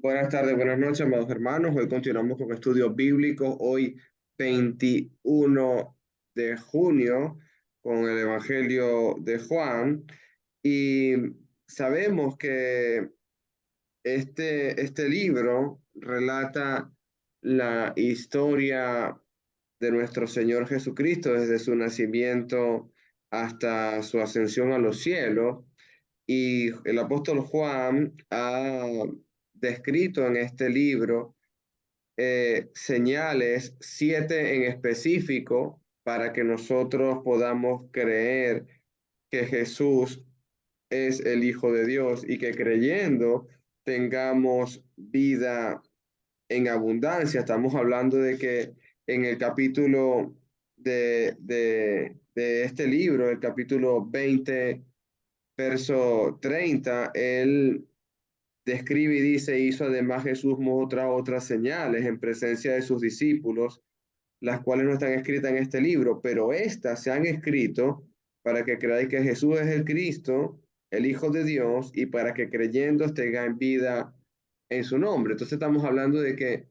Buenas tardes, buenas noches, amados hermanos. Hoy continuamos con estudios bíblicos. Hoy, 21 de junio, con el Evangelio de Juan. Y sabemos que este libro relata la historia de nuestro Señor Jesucristo desde su nacimiento hasta su ascensión a los cielos. Y el apóstol Juan ha descrito en este libro señales, 7 en específico, para que nosotros podamos creer que Jesús es el Hijo de Dios y que creyendo tengamos vida en abundancia. Estamos hablando de que en el capítulo de este libro, el capítulo 20, verso 30, él describe y dice: hizo además Jesús otras señales en presencia de sus discípulos, las cuales no están escritas en este libro, pero estas se han escrito para que creáis que Jesús es el Cristo, el Hijo de Dios, y para que creyendo tengan vida en su nombre. Entonces estamos hablando de que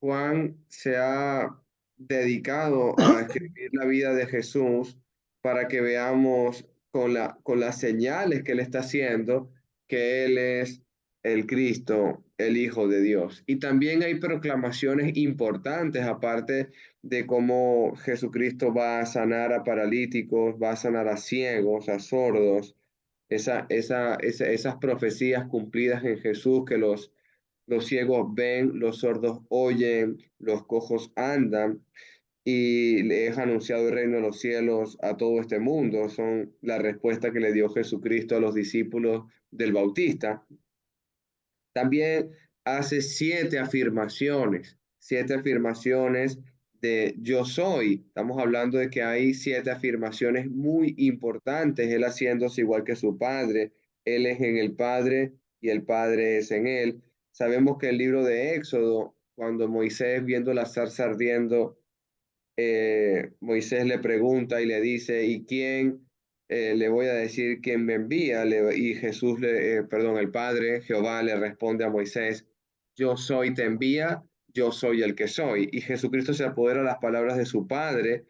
Juan se ha dedicado a escribir la vida de Jesús para que veamos con las señales que él está haciendo que él es el Cristo, el Hijo de Dios. Y también hay proclamaciones importantes, aparte de cómo Jesucristo va a sanar a paralíticos, va a sanar a ciegos, a sordos, esas profecías cumplidas en Jesús, que los ciegos ven, los sordos oyen, los cojos andan, y le es anunciado el reino de los cielos a todo este mundo. Son la respuesta que le dio Jesucristo a los discípulos del Bautista. También hace 7 afirmaciones de yo soy. Estamos hablando de que hay 7 afirmaciones muy importantes. Él haciéndose igual que su Padre. Él es en el Padre y el Padre es en él. Sabemos que el libro de Éxodo, cuando Moisés, viendo la zarza ardiendo, Moisés le pregunta y le dice: ¿y quién? Le voy a decir quién me envía. Y Jesús, perdón, el Padre, Jehová, le responde a Moisés: yo soy, te envía, yo soy el que soy. Y Jesucristo se apodera de las palabras de su Padre.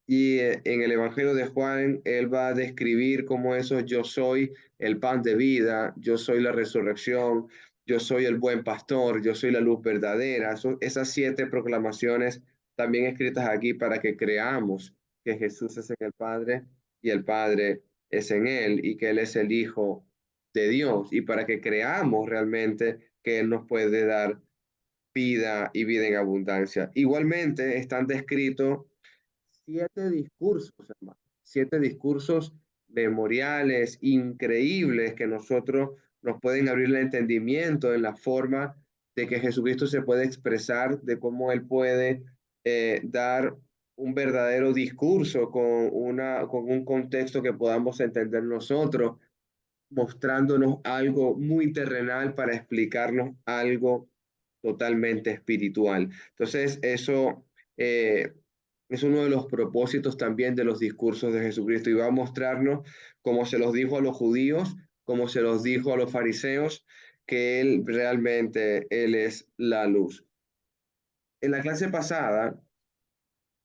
Y en el Evangelio de Juan, él va a describir cómo eso: yo soy el pan de vida, yo soy la resurrección, yo soy el buen pastor, yo soy la luz verdadera. Esas 7 proclamaciones también escritas aquí para que creamos que Jesús es en el Padre y el Padre es en él, y que él es el Hijo de Dios, y para que creamos realmente que él nos puede dar vida y vida en abundancia. Igualmente están descritos 7 discursos, hermano, 7 discursos memoriales, increíbles, que nosotros nos pueden abrir el entendimiento en la forma de que Jesucristo se puede expresar, de cómo él puede dar un verdadero discurso con un contexto que podamos entender nosotros, mostrándonos algo muy terrenal para explicarnos algo totalmente espiritual. Entonces, eso es uno de los propósitos también de los discursos de Jesucristo, y va a mostrarnos, como se los dijo a los judíos, como se los dijo a los fariseos, que Él realmente, Él es la luz. En la clase pasada,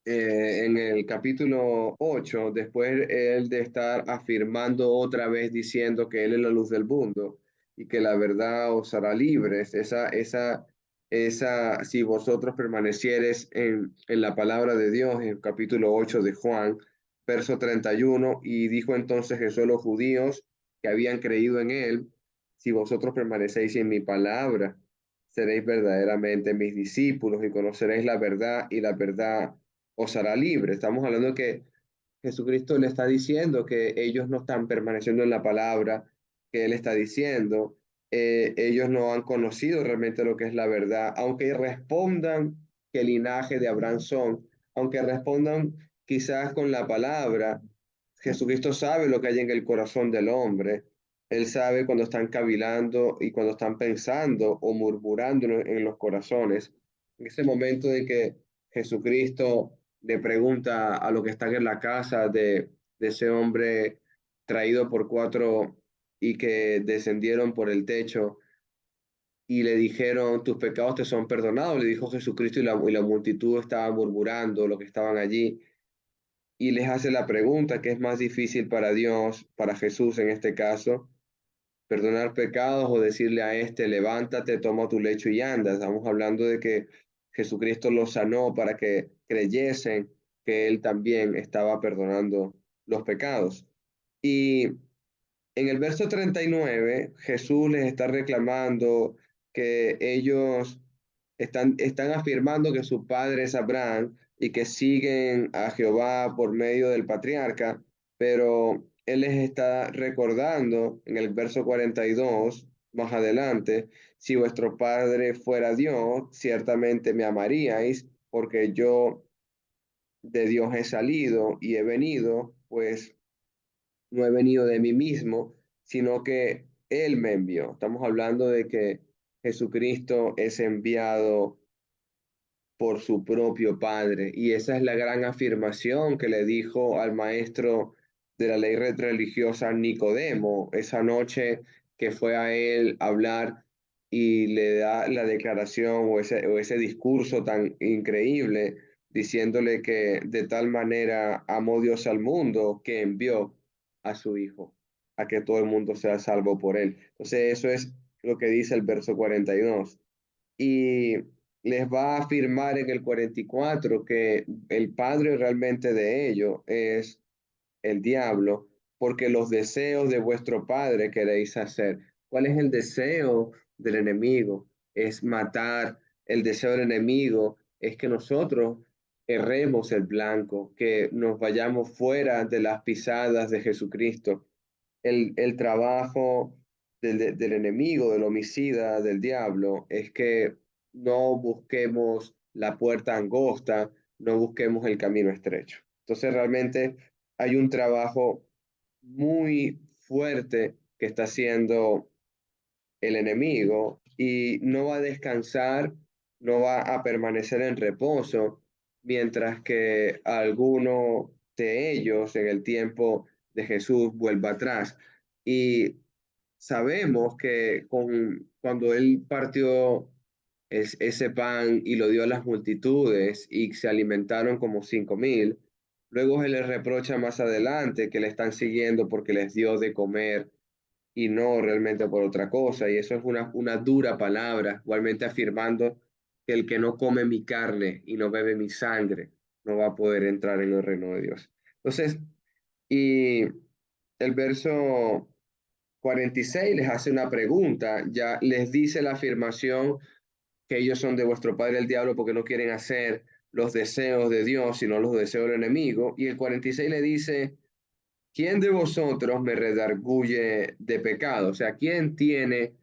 en el capítulo 8, después él de estar afirmando otra vez, diciendo que él es la luz del mundo y que la verdad os hará libres, si vosotros permanecieres en la palabra de Dios, en el capítulo 8 de Juan, verso 31, y dijo entonces Jesús a los judíos que habían creído en él: si vosotros permanecéis en mi palabra, seréis verdaderamente mis discípulos y conoceréis la verdad, y la verdad os hará libre. Estamos hablando que Jesucristo le está diciendo que ellos no están permaneciendo en la palabra que Él está diciendo. Ellos no han conocido realmente lo que es la verdad, aunque respondan que el linaje de Abraham son, aunque respondan quizás con la palabra. Jesucristo sabe lo que hay en el corazón del hombre. Él sabe cuando están cavilando y cuando están pensando o murmurando en los corazones. En ese momento de que Jesucristo le pregunta a los que están en la casa de ese hombre traído por 4 y que descendieron por el techo: y le dijeron, tus pecados te son perdonados, le dijo Jesucristo, y la multitud estaba murmurando, lo que estaban allí, y les hace la pregunta, ¿qué es más difícil para Dios, para Jesús en este caso? Perdonar pecados o decirle a este, levántate, toma tu lecho y anda. Estamos hablando de que Jesucristo los sanó para que creyesen que Él también estaba perdonando los pecados. Y en el verso 39, Jesús les está reclamando que ellos están afirmando que su padre es Abraham y que siguen a Jehová por medio del patriarca, pero él les está recordando en el verso 42, más adelante, si vuestro padre fuera Dios, ciertamente me amaríais, porque yo de Dios he salido y he venido, pues no he venido de mí mismo, sino que Él me envió. Estamos hablando de que Jesucristo es enviado por su propio Padre. Y esa es la gran afirmación que le dijo al maestro de la ley religiosa Nicodemo esa noche que fue a él a hablar y le da la declaración o ese discurso tan increíble diciéndole que de tal manera amó Dios al mundo que envió a su Hijo, a que todo el mundo sea salvo por él. Entonces eso es lo que dice el verso 42. Y les va a afirmar en el 44 que el padre realmente de ellos es el diablo, porque los deseos de vuestro padre queréis hacer. ¿Cuál es el deseo del enemigo? Es matar. El deseo del enemigo es que nosotros erremos el blanco, que nos vayamos fuera de las pisadas de Jesucristo. El trabajo del enemigo, del homicida, del diablo, es que no busquemos la puerta angosta, no busquemos el camino estrecho. Entonces realmente hay un trabajo muy fuerte que está haciendo el enemigo y no va a descansar, no va a permanecer en reposo, mientras que alguno de ellos en el tiempo de Jesús vuelva atrás. Y sabemos que cuando él partió ese pan y lo dio a las multitudes y se alimentaron como 5.000, luego se les reprocha más adelante que le están siguiendo porque les dio de comer y no realmente por otra cosa. Y eso es una dura palabra, igualmente afirmando que el que no come mi carne y no bebe mi sangre no va a poder entrar en el reino de Dios. Entonces, y el verso 46 les hace una pregunta, ya les dice la afirmación que ellos son de vuestro padre el diablo porque no quieren hacer los deseos de Dios, sino los deseos del enemigo. Y el 46 le dice, ¿quién de vosotros me redarguye de pecado? O sea, ¿quién tiene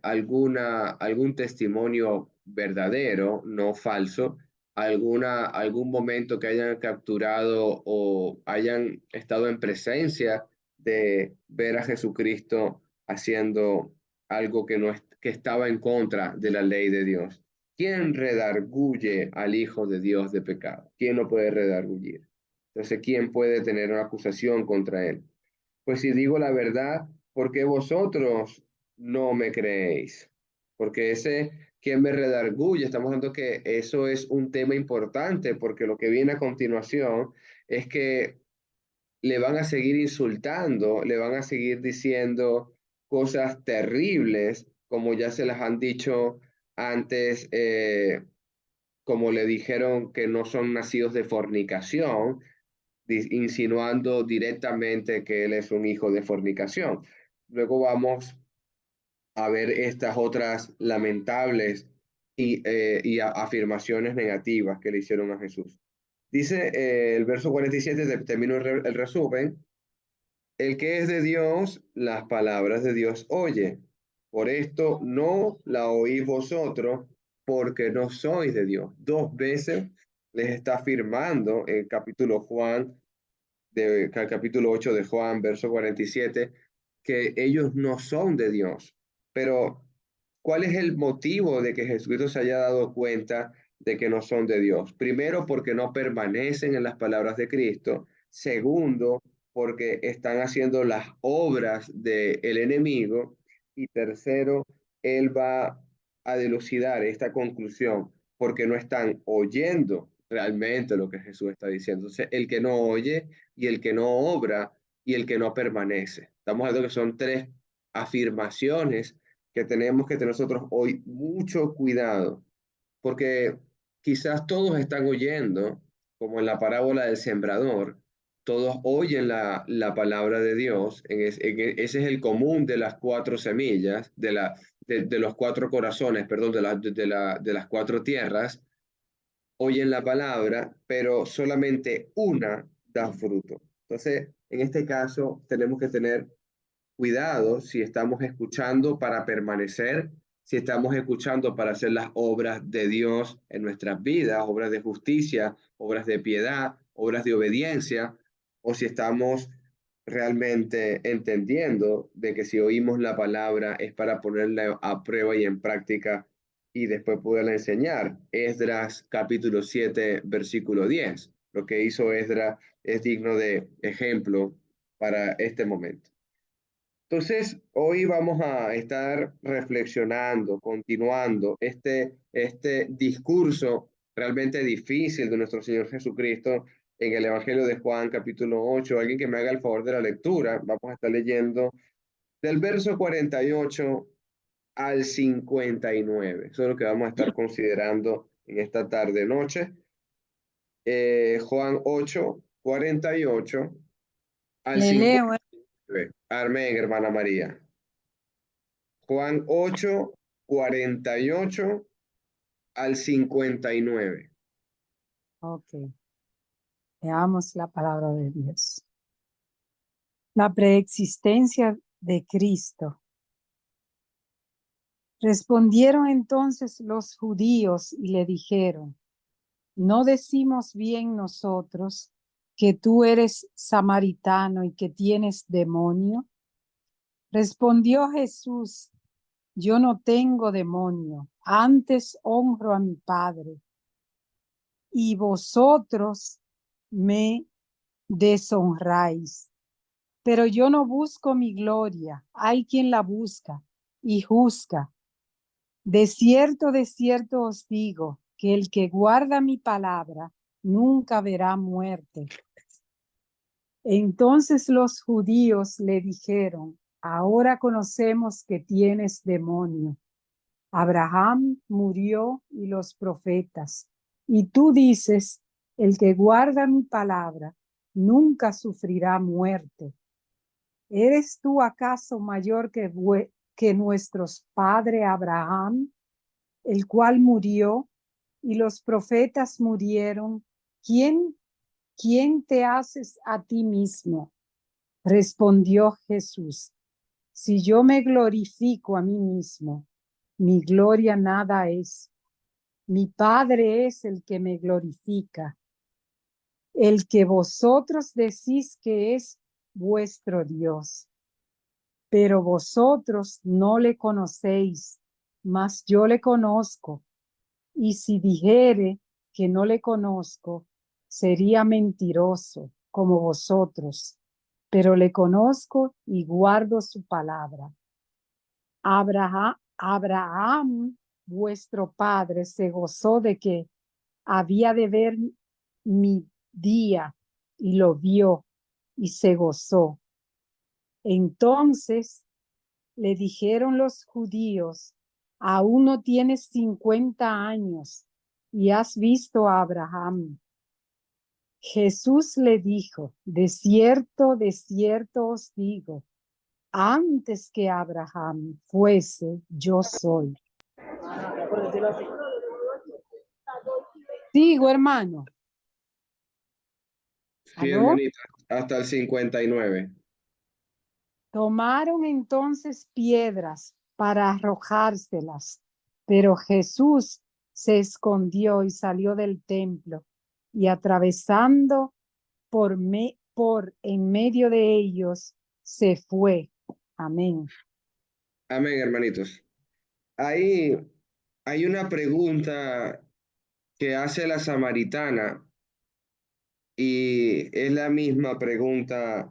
algún testimonio verdadero, no falso, algún momento que hayan capturado o hayan estado en presencia de ver a Jesucristo haciendo algo que, no es, que estaba en contra de la ley de Dios? ¿Quién redarguye al Hijo de Dios de pecado? ¿Quién lo puede redargullir? Entonces, ¿quién puede tener una acusación contra él? Pues si digo la verdad, ¿por qué vosotros no me creéis? Porque ese, ¿quién me redarguye? Estamos hablando que eso es un tema importante, porque lo que viene a continuación es que le van a seguir insultando, le van a seguir diciendo cosas terribles, como ya se las han dicho antes, como le dijeron que no son nacidos de fornicación, insinuando directamente que él es un hijo de fornicación. Luego vamos a ver estas otras lamentables y afirmaciones negativas que le hicieron a Jesús. Dice el verso 47, termino el resumen, el que es de Dios, las palabras de Dios oye. Por esto no la oís vosotros, porque no sois de Dios. Dos veces les está afirmando el capítulo Juan capítulo 8 de Juan, verso 47, que ellos no son de Dios. Pero, ¿cuál es el motivo de que Jesucristo se haya dado cuenta de que no son de Dios? Primero, porque no permanecen en las palabras de Cristo. Segundo, porque están haciendo las obras del enemigo. Y tercero, él va a dilucidar esta conclusión porque no están oyendo realmente lo que Jesús está diciendo. Entonces, el que no oye y el que no obra y el que no permanece. Estamos hablando que son tres afirmaciones que tenemos que tener nosotros hoy mucho cuidado, porque quizás todos están oyendo, como en la parábola del sembrador, todos oyen la palabra de Dios, ese es el común de las cuatro semillas, de los cuatro corazones, perdón, de las cuatro tierras, oyen la palabra, pero solamente una da fruto. Entonces, en este caso, tenemos que tener cuidado si estamos escuchando para permanecer, si estamos escuchando para hacer las obras de Dios en nuestras vidas, obras de justicia, obras de piedad, obras de obediencia, o si estamos realmente entendiendo de que si oímos la palabra es para ponerla a prueba y en práctica y después poderla enseñar. Esdras capítulo 7, versículo 10. Lo que hizo Esdras es digno de ejemplo para este momento. Entonces, hoy vamos a estar reflexionando, continuando este discurso realmente difícil de nuestro Señor Jesucristo en el Evangelio de Juan, capítulo 8. Alguien que me haga el favor de la lectura. Vamos a estar leyendo del verso 48 al 59. Eso es lo que vamos a estar considerando en esta tarde-noche. Juan 8, 48 al Le leo. 59. Amén, hermana María. Juan 8, 48 al 59. Ok, veamos la palabra de Dios. La preexistencia de Cristo. Respondieron entonces los judíos y le dijeron: ¿no decimos bien nosotros que tú eres samaritano y que tienes demonio? Respondió Jesús: yo no tengo demonio, antes honro a mi Padre, y vosotros me deshonráis. Pero yo no busco mi gloria, hay quien la busca y juzga. De cierto os digo, que el que guarda mi palabra nunca verá muerte. Entonces los judíos le dijeron: ahora conocemos que tienes demonio. Abraham murió y los profetas, y tú dices: el que guarda mi palabra nunca sufrirá muerte. ¿Eres tú acaso mayor que nuestros padre Abraham, el cual murió y los profetas murieron? ¿Quién te haces a ti mismo? Respondió Jesús: si yo me glorifico a mí mismo, mi gloria nada es. Mi Padre es el que me glorifica, el que vosotros decís que es vuestro Dios. Pero vosotros no le conocéis, mas yo le conozco. Y si dijere que no le conozco, sería mentiroso como vosotros, pero le conozco y guardo su palabra. Abraham, vuestro padre, se gozó de que había de ver mi día y lo vio y se gozó. Entonces le dijeron los judíos: aún no tienes 50 años y has visto a Abraham. Jesús le dijo: de cierto os digo, antes que Abraham fuese, yo soy. Digo, hermano. Sí, ¿Aló? hermanita, hasta el 59. Tomaron entonces piedras para arrojárselas, pero Jesús se escondió y salió del templo, y atravesando por en medio de ellos, se fue. Amén. Amén, hermanitos. Ahí hay una pregunta que hace la samaritana y es la misma pregunta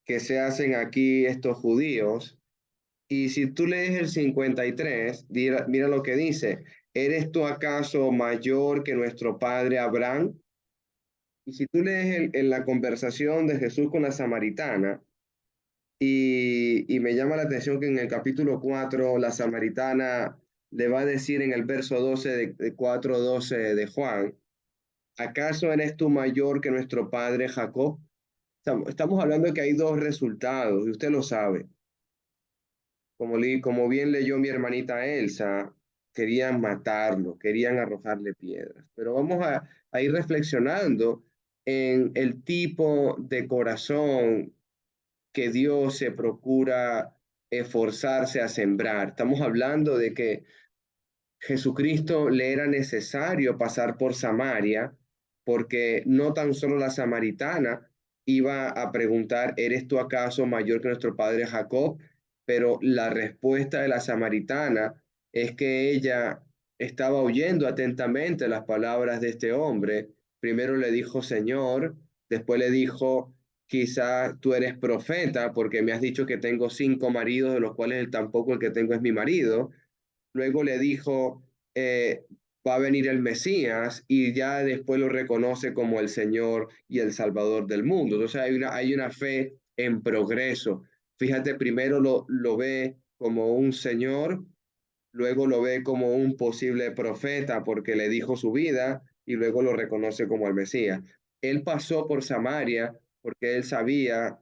que se hacen aquí estos judíos. Y si tú lees el 53, mira lo que dice, ¿eres tú acaso mayor que nuestro padre Abraham? Y si tú lees en la conversación de Jesús con la samaritana, y me llama la atención que en el capítulo 4 la samaritana le va a decir en el verso 12 de 4:12 de Juan, ¿acaso eres tú mayor que nuestro padre Jacob? Estamos hablando de que hay dos resultados, y usted lo sabe. Como bien leyó mi hermanita Elsa, querían matarlo, querían arrojarle piedras. Pero vamos a ir reflexionando en el tipo de corazón que Dios se procura esforzarse a sembrar. Estamos hablando de que Jesucristo le era necesario pasar por Samaria, porque no tan solo la samaritana iba a preguntar, ¿eres tú acaso mayor que nuestro padre Jacob? Pero la respuesta de la samaritana es que ella estaba oyendo atentamente las palabras de este hombre. Primero le dijo, Señor, después le dijo, quizá tú eres profeta, porque me has dicho que tengo 5 maridos, de los cuales el tampoco el que tengo es mi marido. Luego le dijo, eh, va a venir el Mesías y ya después lo reconoce como el Señor y el Salvador del mundo. Entonces hay una fe en progreso. Fíjate, primero lo ve como un Señor, luego lo ve como un posible profeta porque le dijo su vida y luego lo reconoce como el Mesías. Él pasó por Samaria porque él sabía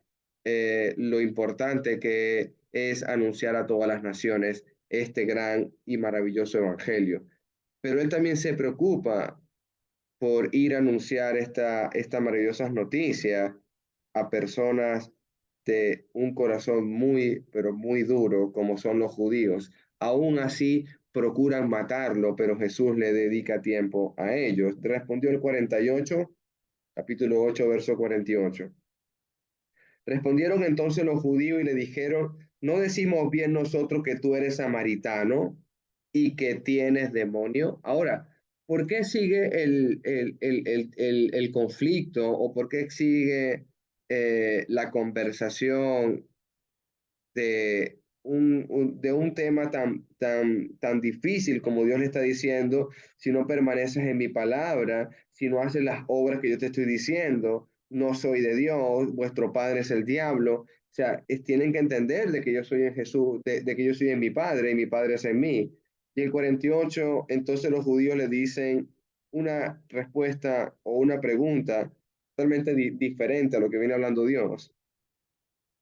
lo importante que es anunciar a todas las naciones este gran y maravilloso evangelio. Pero él también se preocupa por ir a anunciar esta maravillosas noticias a personas de un corazón muy, pero muy duro, como son los judíos. Aún así, procuran matarlo, pero Jesús le dedica tiempo a ellos. Respondió el 48, capítulo 8, verso 48. Respondieron entonces los judíos y le dijeron, ¿no decimos bien nosotros que tú eres samaritano y que tienes demonio? Ahora, ¿por qué sigue el conflicto o por qué sigue la conversación de un tema tan difícil como Dios le está diciendo, si no permaneces en mi palabra, si no haces las obras que yo te estoy diciendo, no soy de Dios, vuestro padre es el diablo? O sea, tienen que entender de que yo soy en Jesús, de que yo soy en mi padre y mi padre es en mí. Y el 48, entonces los judíos le dicen una respuesta o una pregunta totalmente diferente a lo que viene hablando Dios.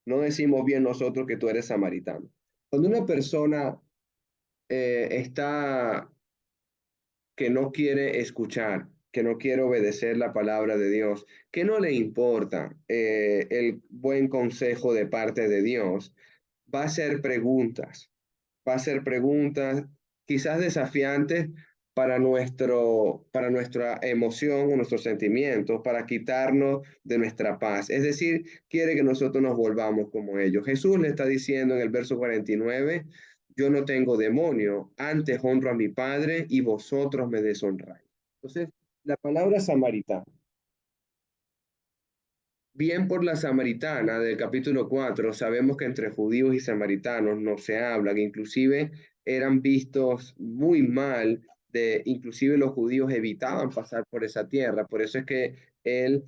No decimos bien nosotros que tú eres samaritano. Cuando una persona está que no quiere escuchar, que no quiere obedecer la palabra de Dios, que no le importa el buen consejo de parte de Dios, va a hacer preguntas, va a hacer preguntas quizás desafiantes para nuestra emoción o nuestros sentimientos, para quitarnos de nuestra paz. Es decir, quiere que nosotros nos volvamos como ellos. Jesús le está diciendo en el verso 49, yo no tengo demonio, antes honro a mi Padre y vosotros me deshonráis. Entonces, la palabra samaritano, bien por la samaritana del capítulo 4 sabemos que entre judíos y samaritanos no se habla, que inclusive eran vistos muy mal, inclusive los judíos evitaban pasar por esa tierra, por eso es que él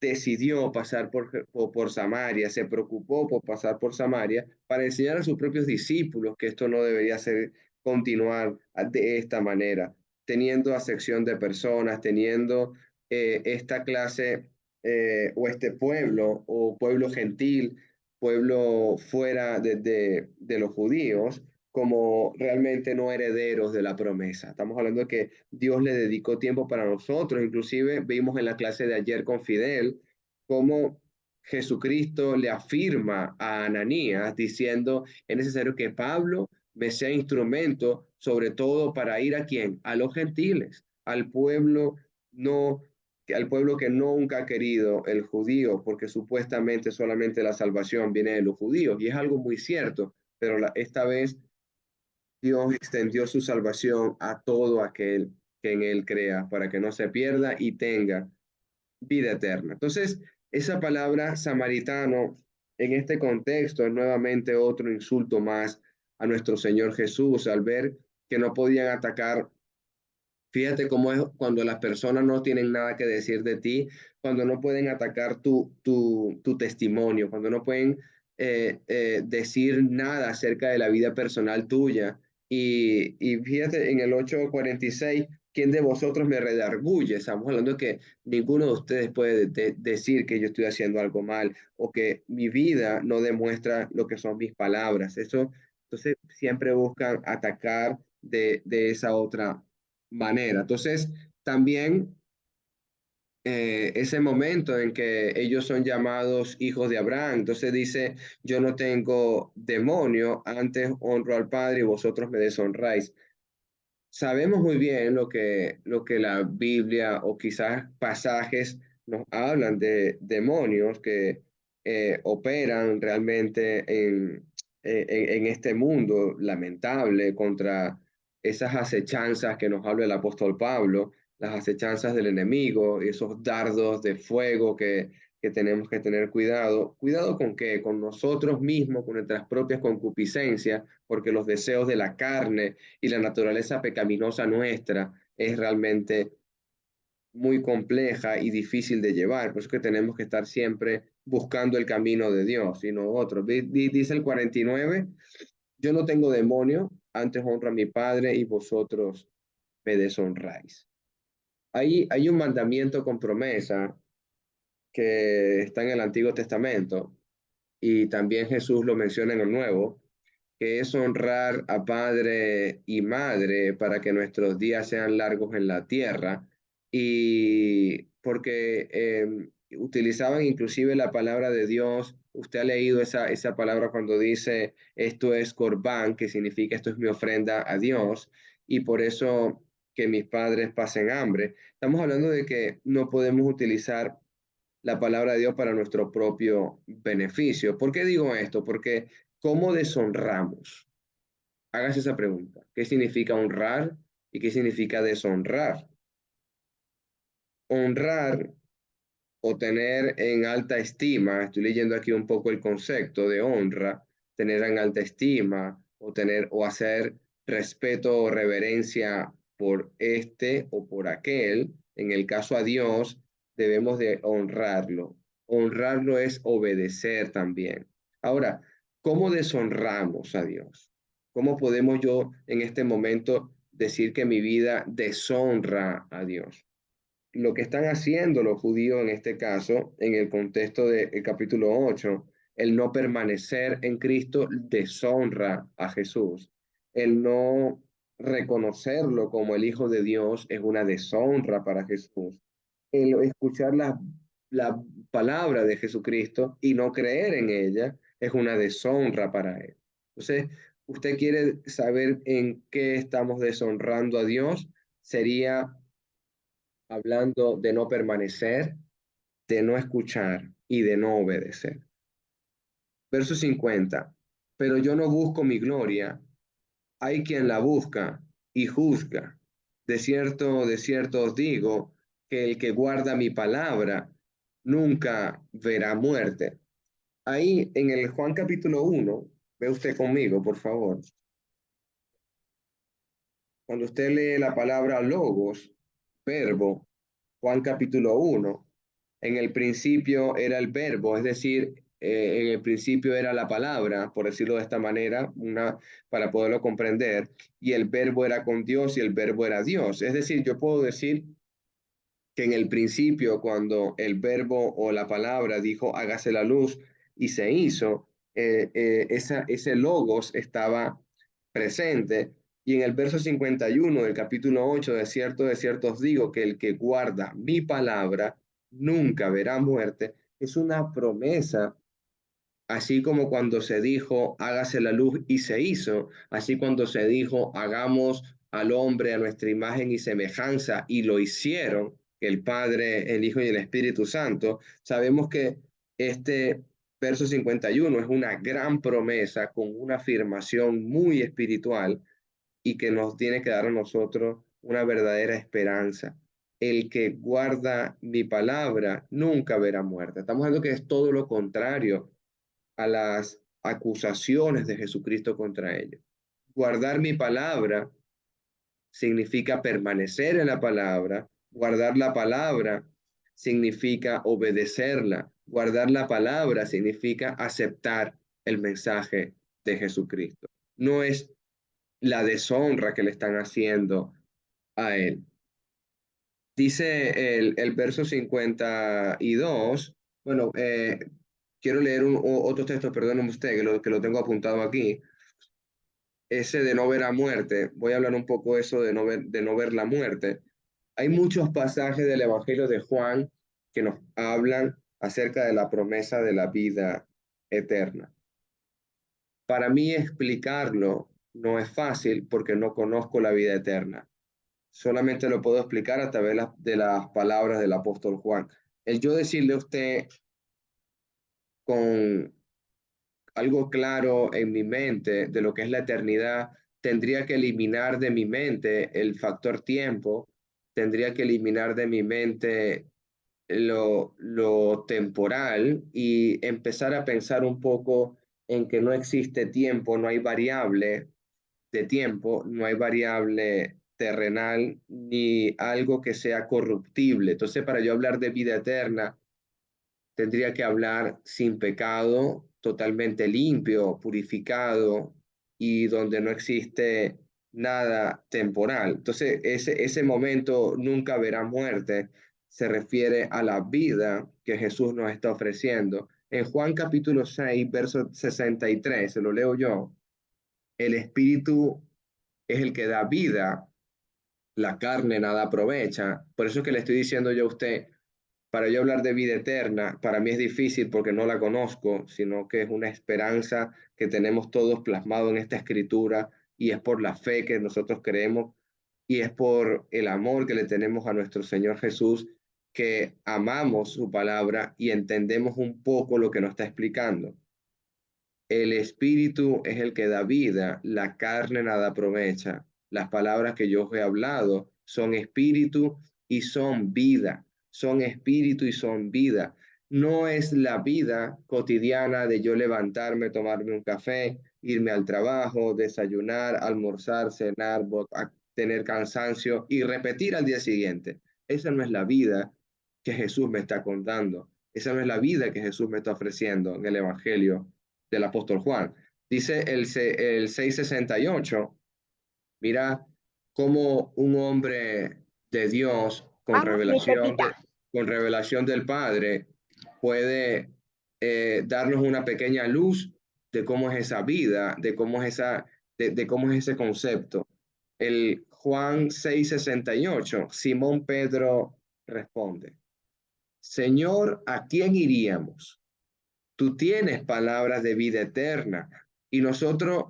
decidió pasar por Samaria, se preocupó por pasar por Samaria para enseñar a sus propios discípulos que esto no debería ser continuar de esta manera, teniendo acepción de personas, teniendo esta clase o este pueblo o pueblo gentil, pueblo fuera de los judíos, como realmente no herederos de la promesa. Estamos hablando de que Dios le dedicó tiempo para nosotros. Inclusive vimos en la clase de ayer con Fidel cómo Jesucristo le afirma a Ananías diciendo, es necesario que Pablo me sea instrumento, sobre todo para ir a quién, a los gentiles, no, al pueblo que nunca ha querido el judío, porque supuestamente solamente la salvación viene de los judíos, y es algo muy cierto, pero esta vez Dios extendió su salvación a todo aquel que en él crea, para que no se pierda y tenga vida eterna. Entonces, esa palabra samaritano en este contexto es nuevamente otro insulto más a nuestro Señor Jesús al ver que no podían atacar. Fíjate cómo es cuando las personas no tienen nada que decir de ti, cuando no pueden atacar tu testimonio, cuando no pueden decir nada acerca de la vida personal tuya. Y fíjate en el 8:46, ¿quién de vosotros me redarguye? Estamos hablando de que ninguno de ustedes puede decir que yo estoy haciendo algo mal o que mi vida no demuestra lo que son mis palabras. Eso, entonces, siempre buscan atacar de esa otra manera. Entonces, también ese momento en que ellos son llamados hijos de Abraham, entonces dice, yo no tengo demonio, antes honro al Padre y vosotros me deshonráis. Sabemos muy bien lo que la Biblia o quizás pasajes nos hablan de demonios que operan realmente en este mundo lamentable contra esas acechanzas que nos habla el apóstol Pablo, las acechanzas del enemigo y esos dardos de fuego que tenemos que tener cuidado. ¿Cuidado con qué? Con nosotros mismos, con nuestras propias concupiscencias, porque los deseos de la carne y la naturaleza pecaminosa nuestra es realmente muy compleja y difícil de llevar. Por eso que tenemos que estar siempre buscando el camino de Dios y no otro. Dice el 49, yo no tengo demonio, antes honro a mi Padre y vosotros me deshonráis. Hay un mandamiento con promesa que está en el Antiguo Testamento y también Jesús lo menciona en el Nuevo, que es honrar a padre y madre para que nuestros días sean largos en la tierra. Y porque utilizaban inclusive la palabra de Dios. Usted ha leído esa palabra cuando dice esto es corbán, que significa esto es mi ofrenda a Dios, y por eso que mis padres pasen hambre. Estamos hablando de que no podemos utilizar la palabra de Dios para nuestro propio beneficio. ¿Por qué digo esto? Porque ¿cómo deshonramos? Hágase esa pregunta. ¿Qué significa honrar y qué significa deshonrar? Honrar o tener en alta estima, estoy leyendo aquí un poco el concepto de honra, tener en alta estima o tener o hacer respeto o reverencia por este o por aquel. En el caso a Dios, debemos de honrarlo. Honrarlo es obedecer también. Ahora, ¿cómo deshonramos a Dios? ¿Cómo podemos yo en este momento decir que mi vida deshonra a Dios? Lo que están haciendo los judíos en este caso, en el contexto del capítulo 8, el no permanecer en Cristo deshonra a Jesús. El no reconocerlo como el Hijo de Dios es una deshonra para Jesús. El escuchar la palabra de Jesucristo y no creer en ella es una deshonra para Él. Entonces, usted quiere saber en qué estamos deshonrando a Dios, sería hablando de no permanecer, de no escuchar y de no obedecer. Verso 50. Pero yo no busco mi gloria, hay quien la busca y juzga. De cierto os digo que el que guarda mi palabra nunca verá muerte. Ahí en el Juan capítulo 1, ve usted conmigo, por favor. Cuando usted lee la palabra logos, verbo, Juan capítulo 1, en el principio era el verbo, es decir, en el principio era la palabra, por decirlo de esta manera, para poderlo comprender, y el verbo era con Dios y el verbo era Dios. Es decir, yo puedo decir que en el principio, cuando el verbo o la palabra dijo hágase la luz y se hizo, ese logos estaba presente. Y en el verso 51 del capítulo 8, de cierto os digo que el que guarda mi palabra nunca verá muerte, es una promesa. Así como cuando se dijo, hágase la luz y se hizo, así cuando se dijo, hagamos al hombre a nuestra imagen y semejanza y lo hicieron, el Padre, el Hijo y el Espíritu Santo, sabemos que este verso 51 es una gran promesa con una afirmación muy espiritual y que nos tiene que dar a nosotros una verdadera esperanza. El que guarda mi palabra nunca verá muerte. Estamos hablando que es todo lo contrario a las acusaciones de Jesucristo contra ellos. Guardar mi palabra significa permanecer en la palabra. Guardar la palabra significa obedecerla. Guardar la palabra significa aceptar el mensaje de Jesucristo. No es la deshonra que le están haciendo a él. Dice el verso 52. Bueno, quiero leer otro texto, perdónenme usted, que lo tengo apuntado aquí. Ese de no ver a muerte. Voy a hablar un poco eso de no ver la muerte. Hay muchos pasajes del Evangelio de Juan que nos hablan acerca de la promesa de la vida eterna. Para mí explicarlo no es fácil porque no conozco la vida eterna. Solamente lo puedo explicar a través de las palabras del apóstol Juan. El yo decirle a usted con algo claro en mi mente de lo que es la eternidad, tendría que eliminar de mi mente el factor tiempo, tendría que eliminar de mi mente lo temporal y empezar a pensar un poco en que no existe tiempo, no hay variable de tiempo, no hay variable terrenal ni algo que sea corruptible. Entonces, para yo hablar de vida eterna, tendría que hablar sin pecado, totalmente limpio, purificado y donde no existe nada temporal. Entonces, ese momento nunca verá muerte, se refiere a la vida que Jesús nos está ofreciendo. En Juan capítulo 6, verso 63, se lo leo yo, el Espíritu es el que da vida, la carne nada aprovecha. Por eso es que le estoy diciendo yo a usted, para yo hablar de vida eterna, para mí es difícil porque no la conozco, sino que es una esperanza que tenemos todos plasmado en esta escritura y es por la fe que nosotros creemos y es por el amor que le tenemos a nuestro Señor Jesús que amamos su palabra y entendemos un poco lo que nos está explicando. El espíritu es el que da vida, la carne nada aprovecha. Las palabras que yo os he hablado son espíritu y son vida, son espíritu y son vida. No es la vida cotidiana de yo levantarme, tomarme un café, irme al trabajo, desayunar, almorzar, cenar, tener cansancio y repetir al día siguiente. Esa no es la vida que Jesús me está contando. Esa no es la vida que Jesús me está ofreciendo en el Evangelio del apóstol Juan. Dice el 668, mira cómo un hombre de Dios con revelación del Padre puede darnos una pequeña luz de cómo es esa vida, de cómo es de cómo es ese concepto. El Juan 668, Simón Pedro responde, Señor, ¿a quién iríamos? Tú tienes palabras de vida eterna y nosotros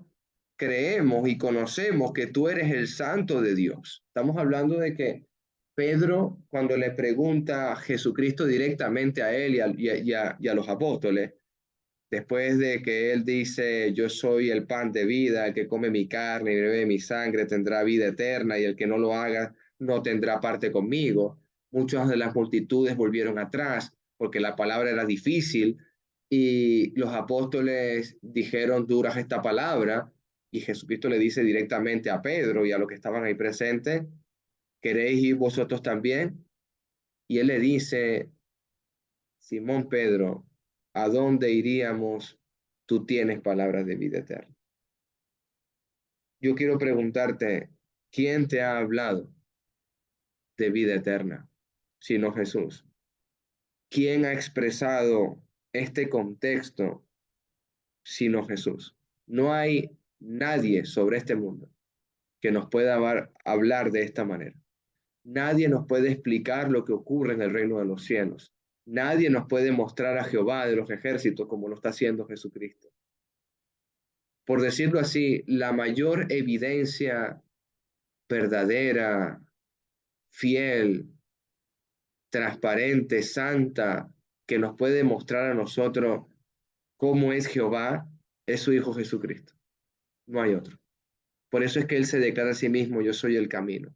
creemos y conocemos que tú eres el santo de Dios. Estamos hablando de que Pedro, cuando le pregunta a Jesucristo directamente a él y a los apóstoles, después de que él dice, yo soy el pan de vida, el que come mi carne y bebe mi sangre tendrá vida eterna y el que no lo haga no tendrá parte conmigo. Muchas de las multitudes volvieron atrás porque la palabra era difícil y los apóstoles dijeron duras esta palabra y Jesucristo le dice directamente a Pedro y a los que estaban ahí presentes, ¿queréis ir vosotros también? Y él le dice, Simón Pedro, ¿a dónde iríamos? Tú tienes palabras de vida eterna. Yo quiero preguntarte, ¿quién te ha hablado de vida eterna, sino Jesús? ¿Quién ha expresado este contexto, sino Jesús? No hay nadie sobre este mundo que nos pueda hablar de esta manera. Nadie nos puede explicar lo que ocurre en el reino de los cielos. Nadie nos puede mostrar a Jehová de los ejércitos como lo está haciendo Jesucristo. Por decirlo así, la mayor evidencia verdadera, fiel, transparente, santa, que nos puede mostrar a nosotros cómo es Jehová, es su Hijo Jesucristo. No hay otro. Por eso es que Él se declara a sí mismo, yo soy el camino.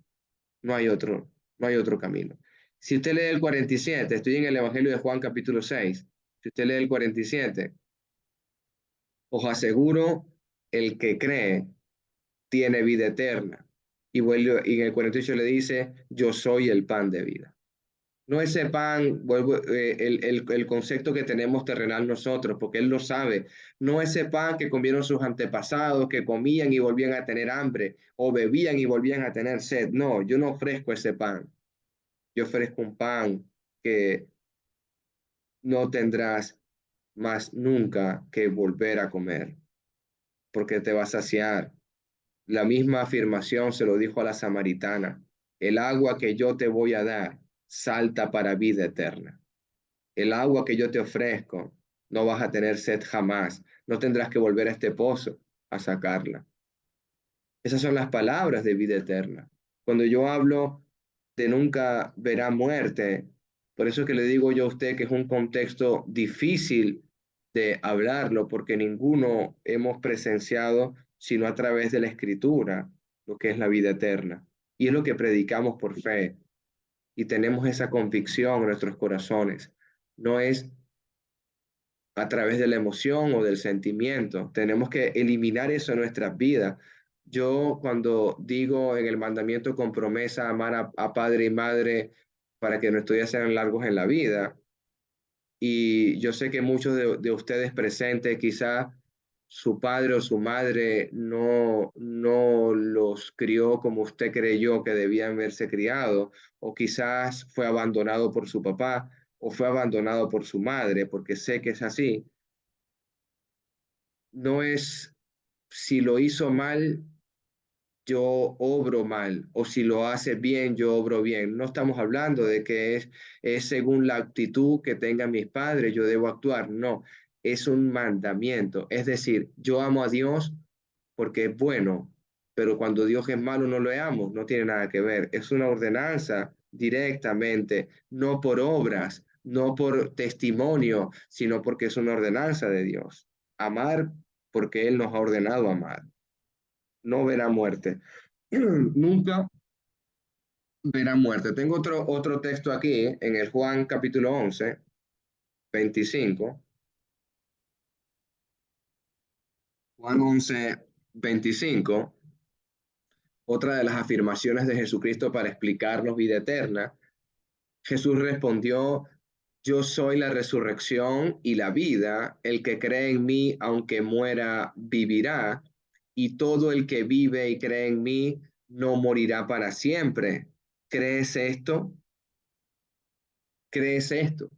No hay otro, no hay otro camino. Si usted lee el 47, estoy en el Evangelio de Juan capítulo 6, si usted lee el 47, Os aseguro, el que cree tiene vida eterna. Y en el 48 le dice, yo soy el pan de vida. No ese pan, vuelvo, el concepto que tenemos terrenal nosotros, porque Él lo sabe. No ese pan que comieron sus antepasados, que comían y volvían a tener hambre, o bebían y volvían a tener sed. No, yo no ofrezco ese pan. Yo ofrezco un pan que no tendrás más nunca que volver a comer, porque te va a saciar. La misma afirmación se lo dijo a la samaritana. El agua que yo te voy a dar salta para vida eterna. El agua que yo te ofrezco, no vas a tener sed jamás. No tendrás que volver a este pozo a sacarla. Esas son las palabras de vida eterna. Cuando yo hablo de nunca verá muerte, por eso es que le digo yo a usted que es un contexto difícil de hablarlo, porque ninguno hemos presenciado sino a través de la escritura lo que es la vida eterna. Y es lo que predicamos por fe. Y tenemos esa convicción en nuestros corazones. No es a través de la emoción o del sentimiento. Tenemos que eliminar eso en nuestras vidas. Yo cuando digo en el mandamiento con promesa amar a padre y madre para que nuestros días sean largos en la vida, y yo sé que muchos de ustedes presentes quizá su padre o su madre no los crió como usted creyó que debían verse criado, o quizás fue abandonado por su papá o fue abandonado por su madre, porque sé que es así. No es si lo hizo mal, yo obro mal, o si lo hace bien, yo obro bien. No estamos hablando de que es según la actitud que tengan mis padres, yo debo actuar. No, es un mandamiento. Es decir, yo amo a Dios porque es bueno, pero cuando Dios es malo no lo amo, no tiene nada que ver. Es una ordenanza directamente, no por obras, no por testimonio, sino porque es una ordenanza de Dios. Amar porque Él nos ha ordenado amar. No verá muerte. Nunca verá muerte. Tengo otro texto aquí en el Juan capítulo 11 25. Juan 11 25. Otra de las afirmaciones de Jesucristo para explicarnos vida eterna. Jesús respondió, yo soy la resurrección y la vida. El que cree en mí, aunque muera, vivirá. Y todo el que vive y cree en mí, no morirá para siempre. ¿Crees esto? ¿Crees esto?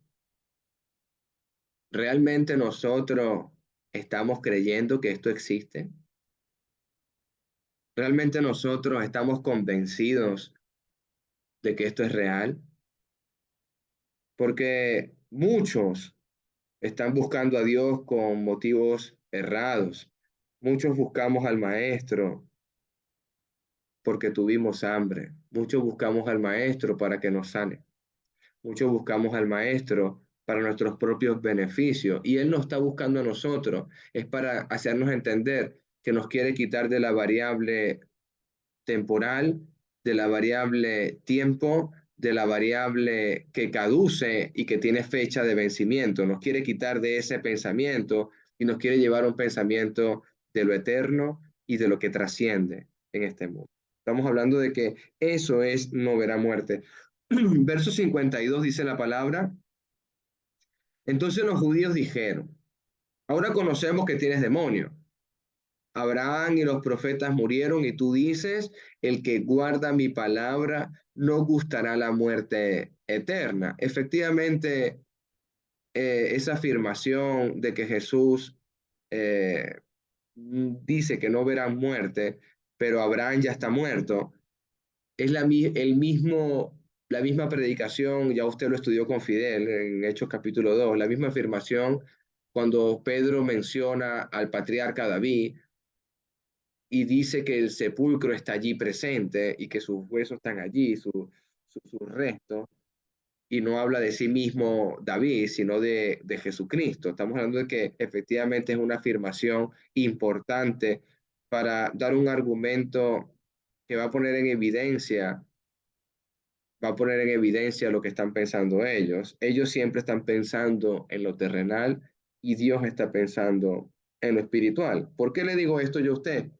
¿Realmente nosotros estamos creyendo que esto existe? ¿Realmente nosotros estamos convencidos de que esto es real? Porque muchos están buscando a Dios con motivos errados. Muchos buscamos al Maestro porque tuvimos hambre. Muchos buscamos al Maestro para que nos sane. Muchos buscamos al Maestro para nuestros propios beneficios y Él no está buscando a nosotros, es para hacernos entender que nos quiere quitar de la variable temporal, de la variable tiempo, de la variable que caduce y que tiene fecha de vencimiento. Nos quiere quitar de ese pensamiento y nos quiere llevar a un pensamiento de lo eterno y de lo que trasciende en este mundo. Estamos hablando de que eso es no verá muerte. Verso 52 dice la palabra. Entonces los judíos dijeron, ahora conocemos que tienes demonio. Abraham y los profetas murieron y tú dices, el que guarda mi palabra no gustará la muerte eterna. Efectivamente, esa afirmación de que Jesús eh, dice que no verá muerte, pero Abraham ya está muerto, es la misma predicación, ya usted lo estudió con Fidel en Hechos capítulo 2, la misma afirmación cuando Pedro menciona al patriarca David y dice que el sepulcro está allí presente y que sus huesos están allí, sus restos, y no habla de sí mismo David, sino de Jesucristo. Estamos hablando de que efectivamente es una afirmación importante para dar un argumento que va a poner en evidencia lo que están pensando ellos. Ellos siempre están pensando en lo terrenal y Dios está pensando en lo espiritual. ¿Por qué le digo esto yo a usted?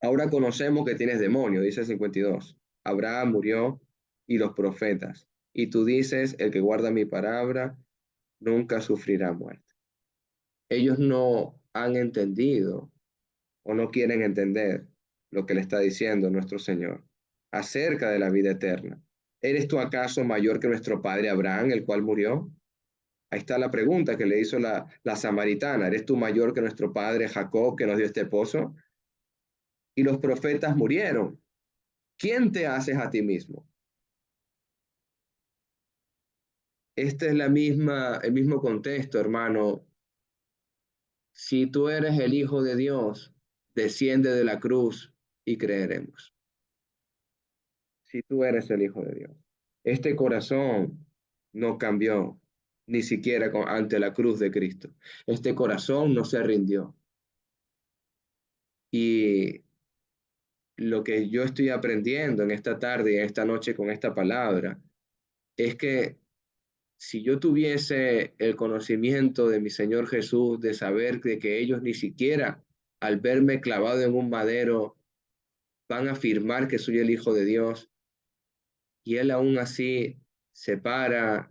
Ahora conocemos que tienes demonio, dice el 52. Abraham murió y los profetas. Y tú dices, el que guarda mi palabra nunca sufrirá muerte. Ellos no han entendido o no quieren entender lo que le está diciendo nuestro Señor acerca de la vida eterna. ¿Eres tú acaso mayor que nuestro padre Abraham, el cual murió? Ahí está la pregunta que le hizo la samaritana. ¿Eres tú mayor que nuestro padre Jacob, que nos dio este pozo? Y los profetas murieron. ¿Quién te haces a ti mismo? Este es el mismo contexto, hermano. Si tú eres el Hijo de Dios, desciende de la cruz y creeremos. Si tú eres el Hijo de Dios. Este corazón no cambió ni siquiera ante la cruz de Cristo. Este corazón no se rindió. Y lo que yo estoy aprendiendo en esta tarde y en esta noche con esta palabra es que si yo tuviese el conocimiento de mi Señor Jesús, de saber de que ellos ni siquiera al verme clavado en un madero van a afirmar que soy el Hijo de Dios, y Él aún así se para,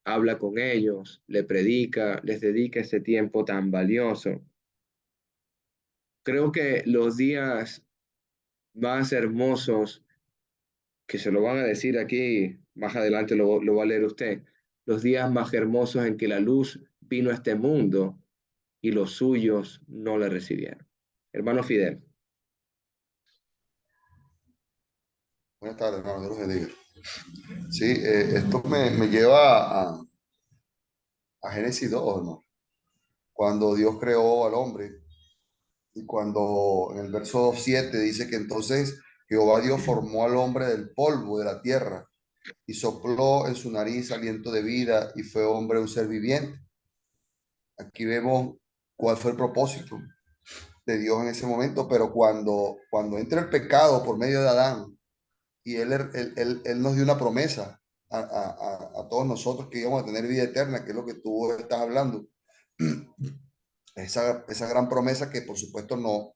habla con ellos, le predica, les dedica ese tiempo tan valioso. Creo que los días más hermosos, que se lo van a decir aquí, más adelante lo va a leer usted, los días más hermosos en que la luz vino a este mundo y los suyos no le recibieron. Hermano Fidel. Buenas tardes, hermano, Dios los bendiga. Sí, esto me lleva a Génesis 2, hermano. Cuando Dios creó al hombre y cuando en el verso 7 dice que entonces Jehová Dios formó al hombre del polvo de la tierra y sopló en su nariz aliento de vida y fue hombre un ser viviente. Aquí vemos cuál fue el propósito de Dios en ese momento, pero cuando entra el pecado por medio de Adán y él nos dio una promesa a todos nosotros que íbamos a tener vida eterna, que es lo que tú estás hablando. Esa gran promesa que por supuesto no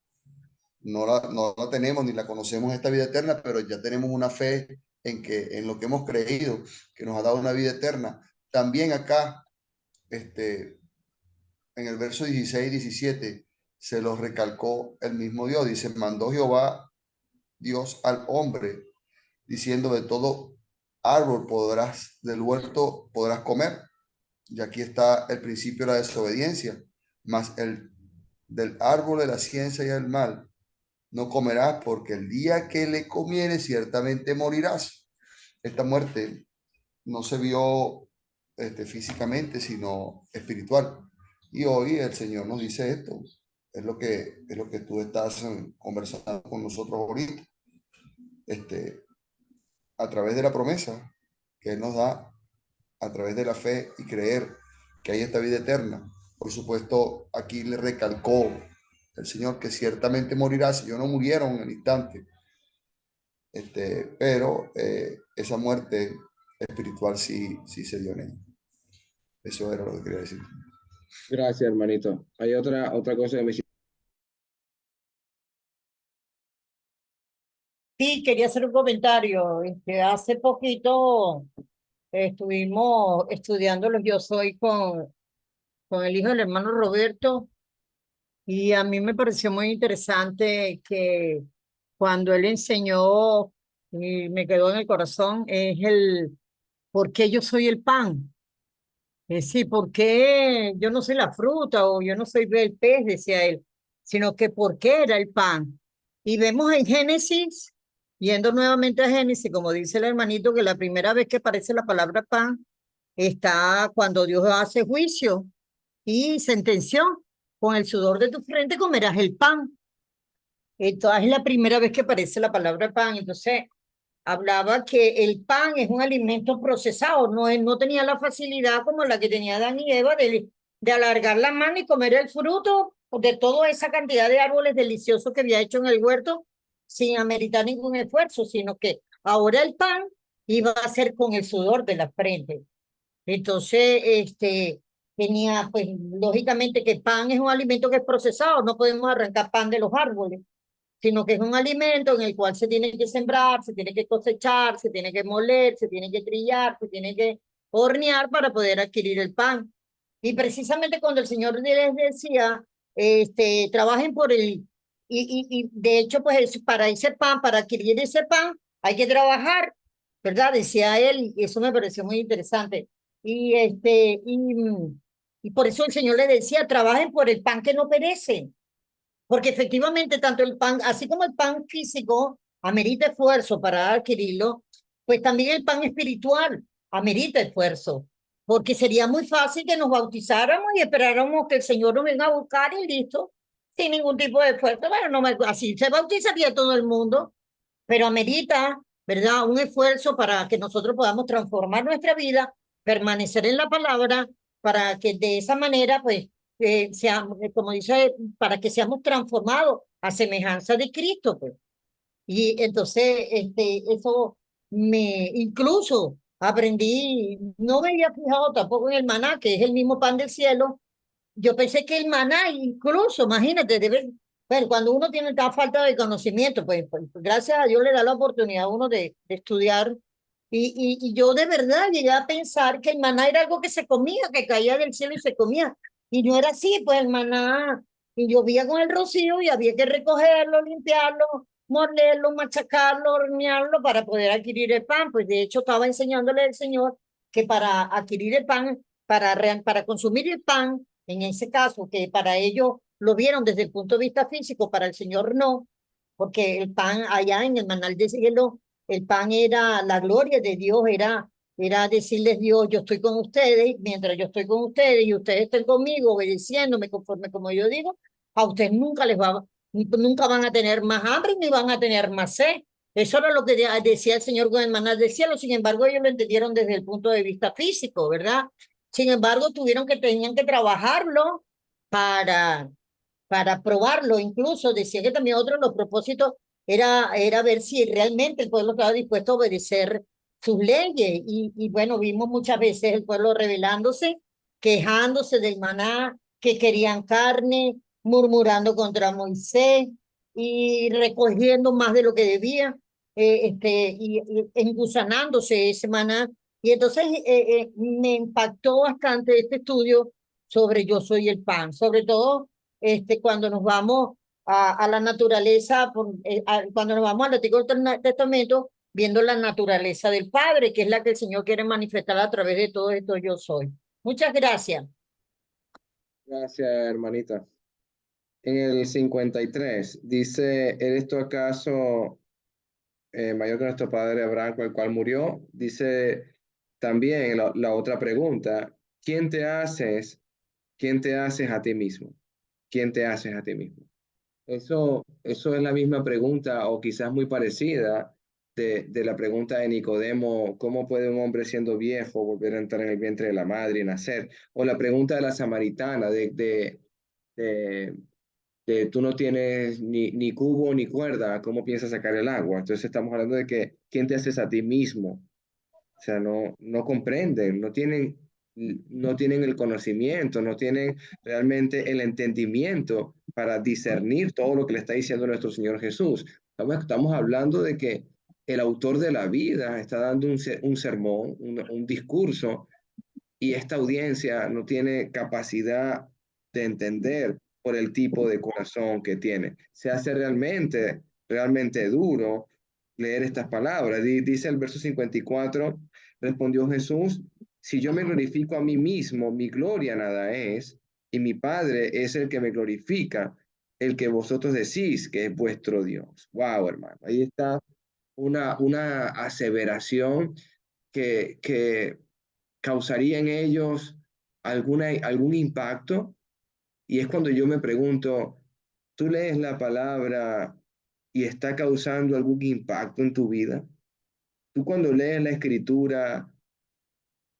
la tenemos ni la conocemos esta vida eterna, pero ya tenemos una fe en lo que hemos creído, que nos ha dado una vida eterna. También acá, en el verso 16 y 17, se los recalcó el mismo Dios. Dice, mandó Jehová Dios al hombre, diciendo, de todo árbol del huerto podrás comer. Y aquí está el principio de la desobediencia, mas del árbol de la ciencia y del mal no comerás, porque el día que le comieres ciertamente morirás. Esta muerte no se vio físicamente, sino espiritual. Y hoy el Señor nos dice esto. Es lo que tú estás conversando con nosotros ahorita. A través de la promesa que Él nos da, a través de la fe y creer que hay esta vida eterna. Por supuesto, aquí le recalcó el Señor que ciertamente morirá si ellos no murieron en el instante. Pero esa muerte espiritual sí se dio en él. Eso era lo que quería decir. Gracias, hermanito. Hay otra cosa que me... Sí, quería hacer un comentario. Hace poquito estuvimos estudiando los Yo Soy con el hijo del hermano Roberto, y a mí me pareció muy interesante que cuando él enseñó, y me quedó en el corazón, es el ¿por qué yo soy el pan? Es decir, ¿por qué yo no soy la fruta o yo no soy el pez? Decía él, sino que ¿por qué era el pan? Y vemos en Génesis, yendo nuevamente a Génesis, como dice el hermanito, que la primera vez que aparece la palabra pan está cuando Dios hace juicio y sentenció, con el sudor de tu frente comerás el pan. Entonces es la primera vez que aparece la palabra pan. Entonces hablaba que el pan es un alimento procesado, no tenía la facilidad como la que tenía Adán y Eva de alargar la mano y comer el fruto de toda esa cantidad de árboles deliciosos que había hecho en el huerto sin ameritar ningún esfuerzo, sino que ahora el pan iba a ser con el sudor de la frente. Entonces, tenía, pues, lógicamente que pan es un alimento que es procesado, no podemos arrancar pan de los árboles, sino que es un alimento en el cual se tiene que sembrar, se tiene que cosechar, se tiene que moler, se tiene que trillar, se tiene que hornear para poder adquirir el pan. Y precisamente cuando el Señor les decía, trabajen por y de hecho, pues para ese pan, para adquirir ese pan, hay que trabajar, ¿verdad? Decía él, y eso me pareció muy interesante. Y, y por eso el Señor le decía, trabajen por el pan que no perece, porque efectivamente tanto el pan, así como el pan físico amerita esfuerzo para adquirirlo, pues también el pan espiritual amerita esfuerzo, porque sería muy fácil que nos bautizáramos y esperáramos que el Señor nos venga a buscar y listo, sin ningún tipo de esfuerzo. Bueno, no me, así se bautizaría todo el mundo, pero amerita, ¿verdad? Un esfuerzo para que nosotros podamos transformar nuestra vida, permanecer en la palabra, para que de esa manera, pues, seamos, como dice, para que seamos transformados a semejanza de Cristo, pues. Y entonces, eso incluso aprendí, no me había fijado tampoco en el maná, que es el mismo pan del cielo. Yo pensé que el maná, incluso, imagínate, bueno, cuando uno tiene esta falta de conocimiento, pues, gracias a Dios le da la oportunidad a uno de estudiar. Y yo de verdad llegué a pensar que el maná era algo que se comía, que caía del cielo y se comía. Y no era así, pues el maná, y llovía con el rocío y había que recogerlo, limpiarlo, morderlo, machacarlo, hornearlo para poder adquirir el pan. Pues de hecho estaba enseñándole el Señor que para adquirir el pan, para consumir el pan, en ese caso, que para ellos lo vieron desde el punto de vista físico, para el Señor no, porque el pan allá en el manal de cielo, el pan era la gloria de Dios, era decirles Dios, yo estoy con ustedes, mientras yo estoy con ustedes y ustedes estén conmigo, obedeciéndome conforme como yo digo, a ustedes nunca van a tener más hambre ni van a tener más sed. Eso era lo que decía el Señor con el maná del cielo. Sin embargo, ellos lo entendieron desde el punto de vista físico, ¿verdad? Sin embargo, tenían que trabajarlo para, para probarlo. Incluso decía que también otro de los propósitos era ver si realmente el pueblo estaba dispuesto a obedecer sus leyes. Y bueno, vimos muchas veces el pueblo rebelándose, quejándose del maná, que querían carne, murmurando contra Moisés y recogiendo más de lo que debía, y engusanándose ese maná. Y entonces me impactó bastante este estudio sobre Yo soy el pan, sobre todo cuando nos vamos a la naturaleza, cuando nos vamos al Antiguo Testamento, viendo la naturaleza del Padre, que es la que el Señor quiere manifestar a través de todo esto yo soy. Muchas gracias. Gracias, hermanita. En el 53 dice, ¿eres tú acaso mayor que nuestro padre Abraham, el cual murió? Dice también la otra pregunta, ¿quién te haces a ti mismo? ¿Quién te haces a ti mismo? Eso es la misma pregunta o quizás muy parecida de la pregunta de Nicodemo, ¿cómo puede un hombre siendo viejo volver a entrar en el vientre de la madre y nacer? O la pregunta de la samaritana de, tú no tienes ni cubo ni cuerda, ¿cómo piensas sacar el agua? Entonces estamos hablando de que, ¿quién te haces a ti mismo? O sea, no comprenden, no tienen el conocimiento, no tienen realmente el entendimiento para discernir todo lo que le está diciendo nuestro Señor Jesús. Estamos hablando de que el autor de la vida está dando un sermón, un discurso, y esta audiencia no tiene capacidad de entender por el tipo de corazón que tiene. Se hace realmente duro leer estas palabras. Dice el verso 54, respondió Jesús, si yo me glorifico a mí mismo, mi gloria nada es, y mi Padre es el que me glorifica, el que vosotros decís que es vuestro Dios. Wow, hermano, ahí está una aseveración que causaría en ellos algún impacto. Y es cuando yo me pregunto, ¿tú lees la palabra y está causando algún impacto en tu vida? ¿Tú cuando lees la escritura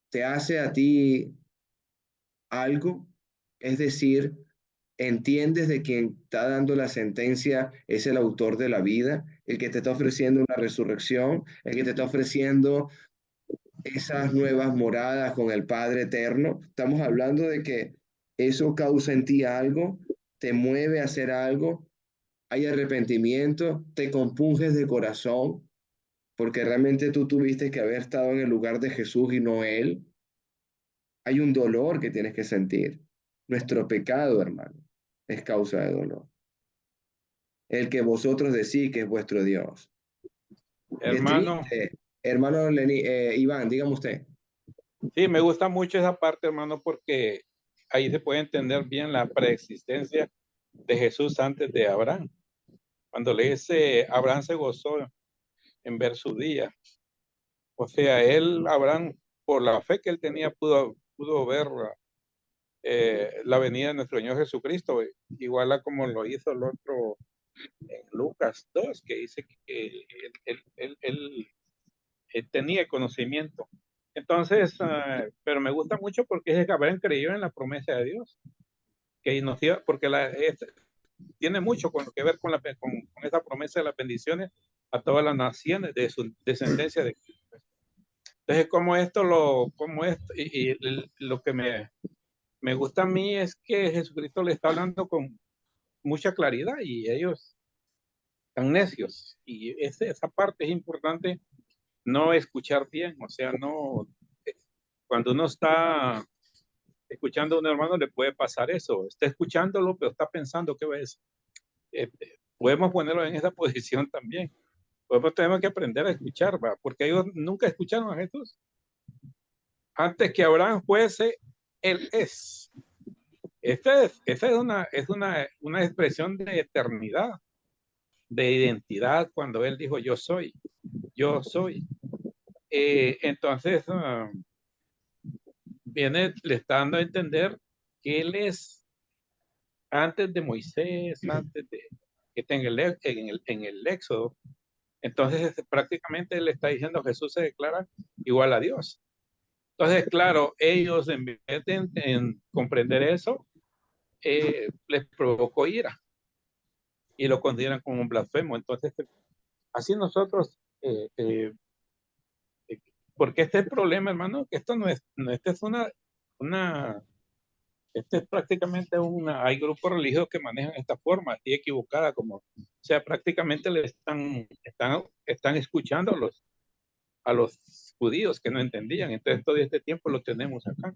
te hace a ti algo? Es decir, ¿entiendes de quien está dando la sentencia es el autor de la vida, el que te está ofreciendo una resurrección, el que te está ofreciendo esas nuevas moradas con el Padre Eterno. Estamos hablando de que eso causa en ti algo, te mueve a hacer algo, hay arrepentimiento, te compunges de corazón, porque realmente tú tuviste que haber estado en el lugar de Jesús y no Él. Hay un dolor que tienes que sentir. Nuestro pecado, hermano, es causa de dolor. El que vosotros decís que es vuestro Dios. Qué Hermano, triste. Hermano Iván, dígame usted. sí, me gusta mucho esa parte, hermano, porque ahí se puede entender bien la preexistencia de Jesús antes de Abraham. Cuando le dice, Abraham se gozó en ver su día. O sea, Abraham, por la fe que él tenía, pudo ver la venida de nuestro Señor Jesucristo, igual a como lo hizo el otro en Lucas 2, que dice que él tenía conocimiento. Entonces, pero me gusta mucho porque es que Abraham creyó en la promesa de Dios, que nos iba, porque tiene mucho que ver con esa promesa de las bendiciones a todas las naciones de su descendencia de Cristo. Entonces, lo que me gusta a mí es que Jesucristo le está hablando con mucha claridad y ellos están necios. Y esa parte es importante, no escuchar bien, o sea, no, cuando uno está escuchando a un hermano le puede pasar eso, está escuchándolo, pero está pensando qué ves. Podemos ponerlo en esa posición también. Tenemos que aprender a escuchar, ¿va? Porque ellos nunca escucharon a Jesús. Antes que Abraham fuese, Él es. Esta es una expresión de eternidad, de identidad, cuando Él dijo, yo soy, yo soy. Entonces, le está dando a entender que Él es antes de Moisés, antes de que esté en el Éxodo. Entonces, prácticamente le está diciendo, Jesús se declara igual a Dios. Entonces, claro, ellos en vez de en comprender eso, les provocó ira y lo consideran como un blasfemo. Entonces, así nosotros, porque este es el problema, hermano, que esto no es, esta es una, este es prácticamente hay grupos religiosos que manejan esta forma, y equivocada, o sea, prácticamente están escuchando a los judíos que no entendían. Entonces, todo este tiempo lo tenemos acá.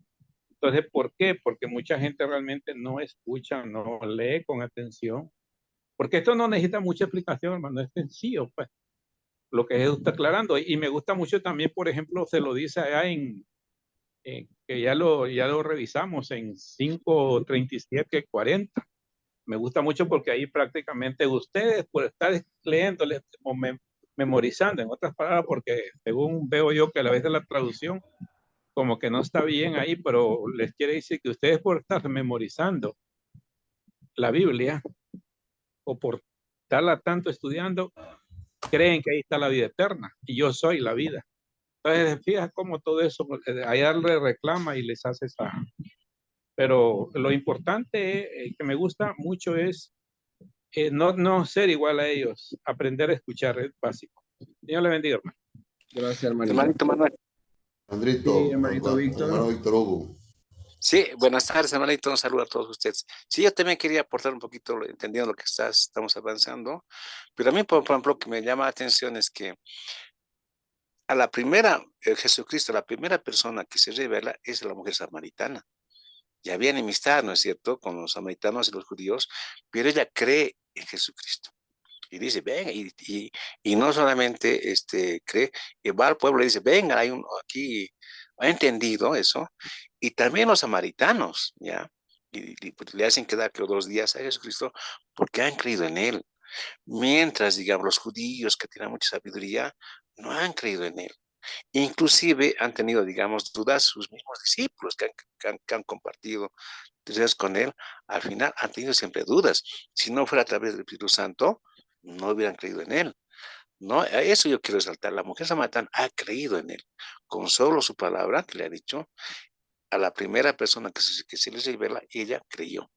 Entonces, ¿por qué? Porque mucha gente realmente no escucha, no lee con atención, porque esto no necesita mucha explicación, hermano, es sencillo, pues, lo que Jesús está aclarando. Y me gusta mucho también, por ejemplo, se lo dice allá que ya lo revisamos en 5:37, 40. Me gusta mucho porque ahí prácticamente ustedes, por estar leyendo, memorizando, en otras palabras, porque según veo yo que a la vez de la traducción, como que no está bien ahí, pero les quiere decir que ustedes por estar memorizando la Biblia o por estarla tanto estudiando, creen que ahí está la vida eterna y yo soy la vida. Entonces, fíjate cómo todo eso, allá le reclama y les hace esa. Pero lo importante que me gusta mucho es no ser igual a ellos, aprender a escuchar, es básico. Dios le bendiga, hermano. Gracias, hermanito. Hermanito Manuel. Andrito, hermanito Víctor. hermano Víctor Hugo. Sí, buenas tardes, hermanito. Un saludo a todos ustedes. Sí, yo también quería aportar un poquito, entendiendo lo que estamos avanzando, pero a mí, por ejemplo, lo que me llama la atención es que a la primera, Jesucristo, la primera persona que se revela es la mujer samaritana. Ya había enemistad, ¿no es cierto?, con los samaritanos y los judíos, pero ella cree en Jesucristo. Y dice, venga, y no solamente cree, y va al pueblo y dice, venga, aquí, ha entendido eso, y también los samaritanos, ¿ya? Y pues, le hacen quedar que 2 días a Jesucristo porque han creído en él. Mientras, digamos, los judíos que tienen mucha sabiduría no han creído en él. Inclusive han tenido, digamos, dudas sus mismos discípulos que han compartido entonces con él, al final han tenido siempre dudas. Si no fuera a través del Espíritu Santo, no hubieran creído en él. No, a eso yo quiero resaltar. La mujer samaritana ha creído en él. Con solo su palabra que le ha dicho a la primera persona que se les revela, ella creyó,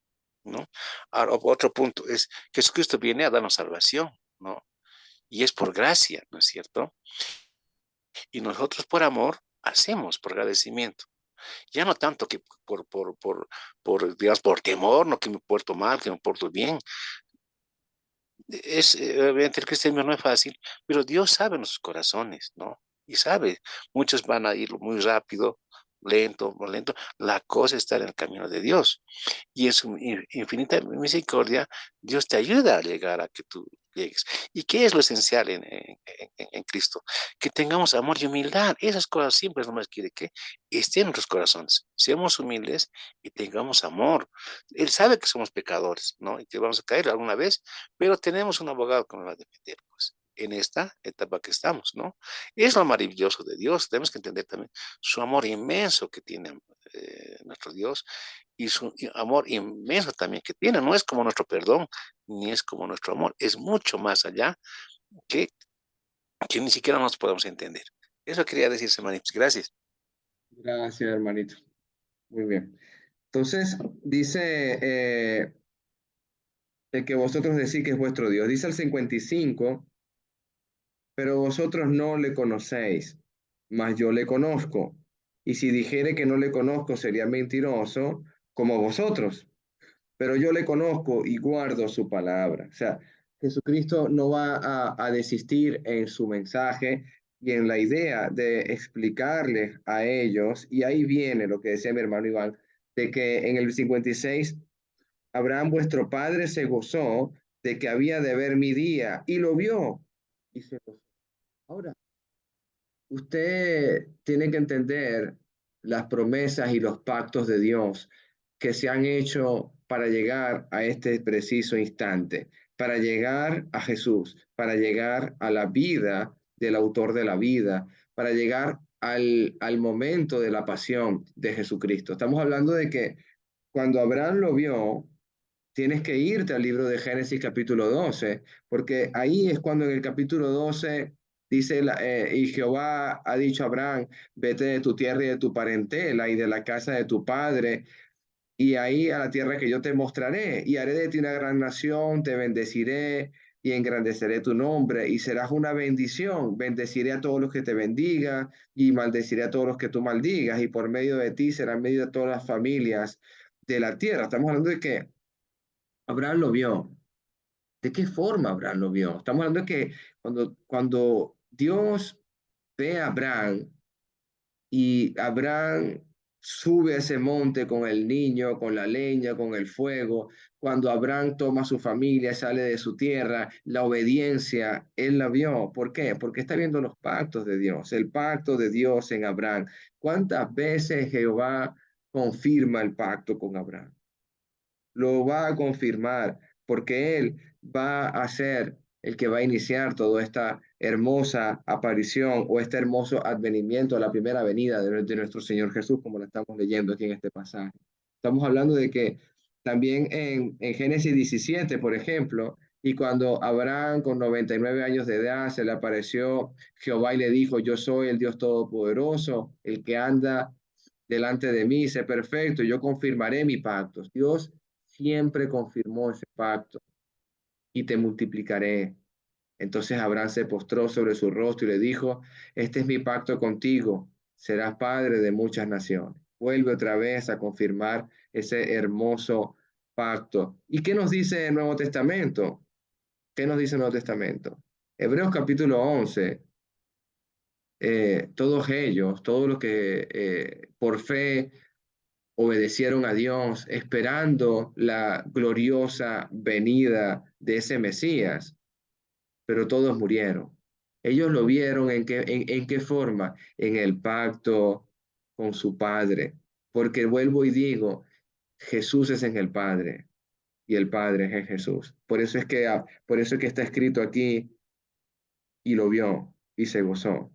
¿no? Ahora, otro punto es que Jesucristo viene a darnos salvación, ¿no? Y es por gracia, ¿no es cierto? Y nosotros por amor hacemos por agradecimiento. Ya no tanto que digamos, por temor, no que me porto mal, que me porto bien. Obviamente el cristianismo no es fácil, pero Dios sabe nuestros corazones, ¿no? Y sabe, muchos van a ir muy rápido, lento, muy lento. La cosa está en el camino de Dios. Y en su infinita misericordia, Dios te ayuda a llegar a que tú llegues. ¿Y qué es lo esencial en Cristo? Que tengamos amor y humildad. Esas cosas siempre nomás quiere que estén en nuestros corazones. Seamos humildes y tengamos amor. Él sabe que somos pecadores, ¿no? Y que vamos a caer alguna vez, pero tenemos un abogado que nos va a defender, pues, en esta etapa que estamos, ¿no? Es lo maravilloso de Dios. Tenemos que entender también su amor inmenso que tiene nuestro Dios y su amor inmenso también que tiene. No es como nuestro perdón, ni es como nuestro amor. Es mucho más allá que, que ni siquiera nos podemos entender. Eso quería decir, hermanitos. Gracias. Gracias, hermanito. Muy bien. Entonces, dice el que vosotros decís que es vuestro Dios. Dice el 55, pero vosotros no le conocéis, mas yo le conozco. Y si dijere que no le conozco, sería mentiroso como vosotros. Pero yo le conozco y guardo su palabra. O sea, Jesucristo no va a desistir en su mensaje y en la idea de explicarles a ellos, y ahí viene lo que decía mi hermano Iván, de que en el 56, Abraham vuestro padre se gozó de que había de ver mi día y lo vio y se gozó. Ahora, usted tiene que entender las promesas y los pactos de Dios que se han hecho para llegar a este preciso instante, para llegar a Jesús, para llegar a la vida del autor de la vida, para llegar al momento de la pasión de Jesucristo. Estamos hablando de que cuando Abraham lo vio, tienes que irte al libro de Génesis capítulo 12, porque ahí es cuando en el capítulo 12 dice, y Jehová ha dicho a Abraham, vete de tu tierra y de tu parentela y de la casa de tu padre, y ahí a la tierra que yo te mostraré, y haré de ti una gran nación, te bendeciré y engrandeceré tu nombre, y serás una bendición. Bendeciré a todos los que te bendigan, y maldeciré a todos los que tú maldigas, y por medio de ti serán medio de todas las familias de la tierra. Estamos hablando de que Abraham lo vio. ¿De qué forma Abraham lo vio? Estamos hablando de que cuando Dios ve a Abraham y Abraham sube a ese monte con el niño, con la leña, con el fuego, cuando Abraham toma a su familia, sale de su tierra, la obediencia, él la vio. ¿Por qué? Porque está viendo los pactos de Dios, el pacto de Dios en Abraham. ¿Cuántas veces Jehová confirma el pacto con Abraham? Lo va a confirmar, porque Él va a ser el que va a iniciar toda esta hermosa aparición o este hermoso advenimiento a la primera venida de nuestro Señor Jesús, como lo estamos leyendo aquí en este pasaje. Estamos hablando de que también en Génesis 17, por ejemplo, y cuando Abraham con 99 años de edad se le apareció Jehová y le dijo, yo soy el Dios Todopoderoso, el que anda delante de mí, sé perfecto, yo confirmaré mi pacto. Dios siempre confirmó ese pacto y te multiplicaré. Entonces Abraham se postró sobre su rostro y le dijo, este es mi pacto contigo, serás padre de muchas naciones. Vuelve otra vez a confirmar ese hermoso pacto. ¿Y qué nos dice el Nuevo Testamento? ¿Qué nos dice el Nuevo Testamento? Hebreos capítulo 11, todos ellos, todos los que por fe obedecieron a Dios, esperando la gloriosa venida de ese Mesías, pero todos murieron. Ellos lo vieron en qué forma, en el pacto con su Padre, porque vuelvo y digo, Jesús es en el Padre y el Padre es en Jesús. Por eso es que está escrito aquí y lo vio y se gozó.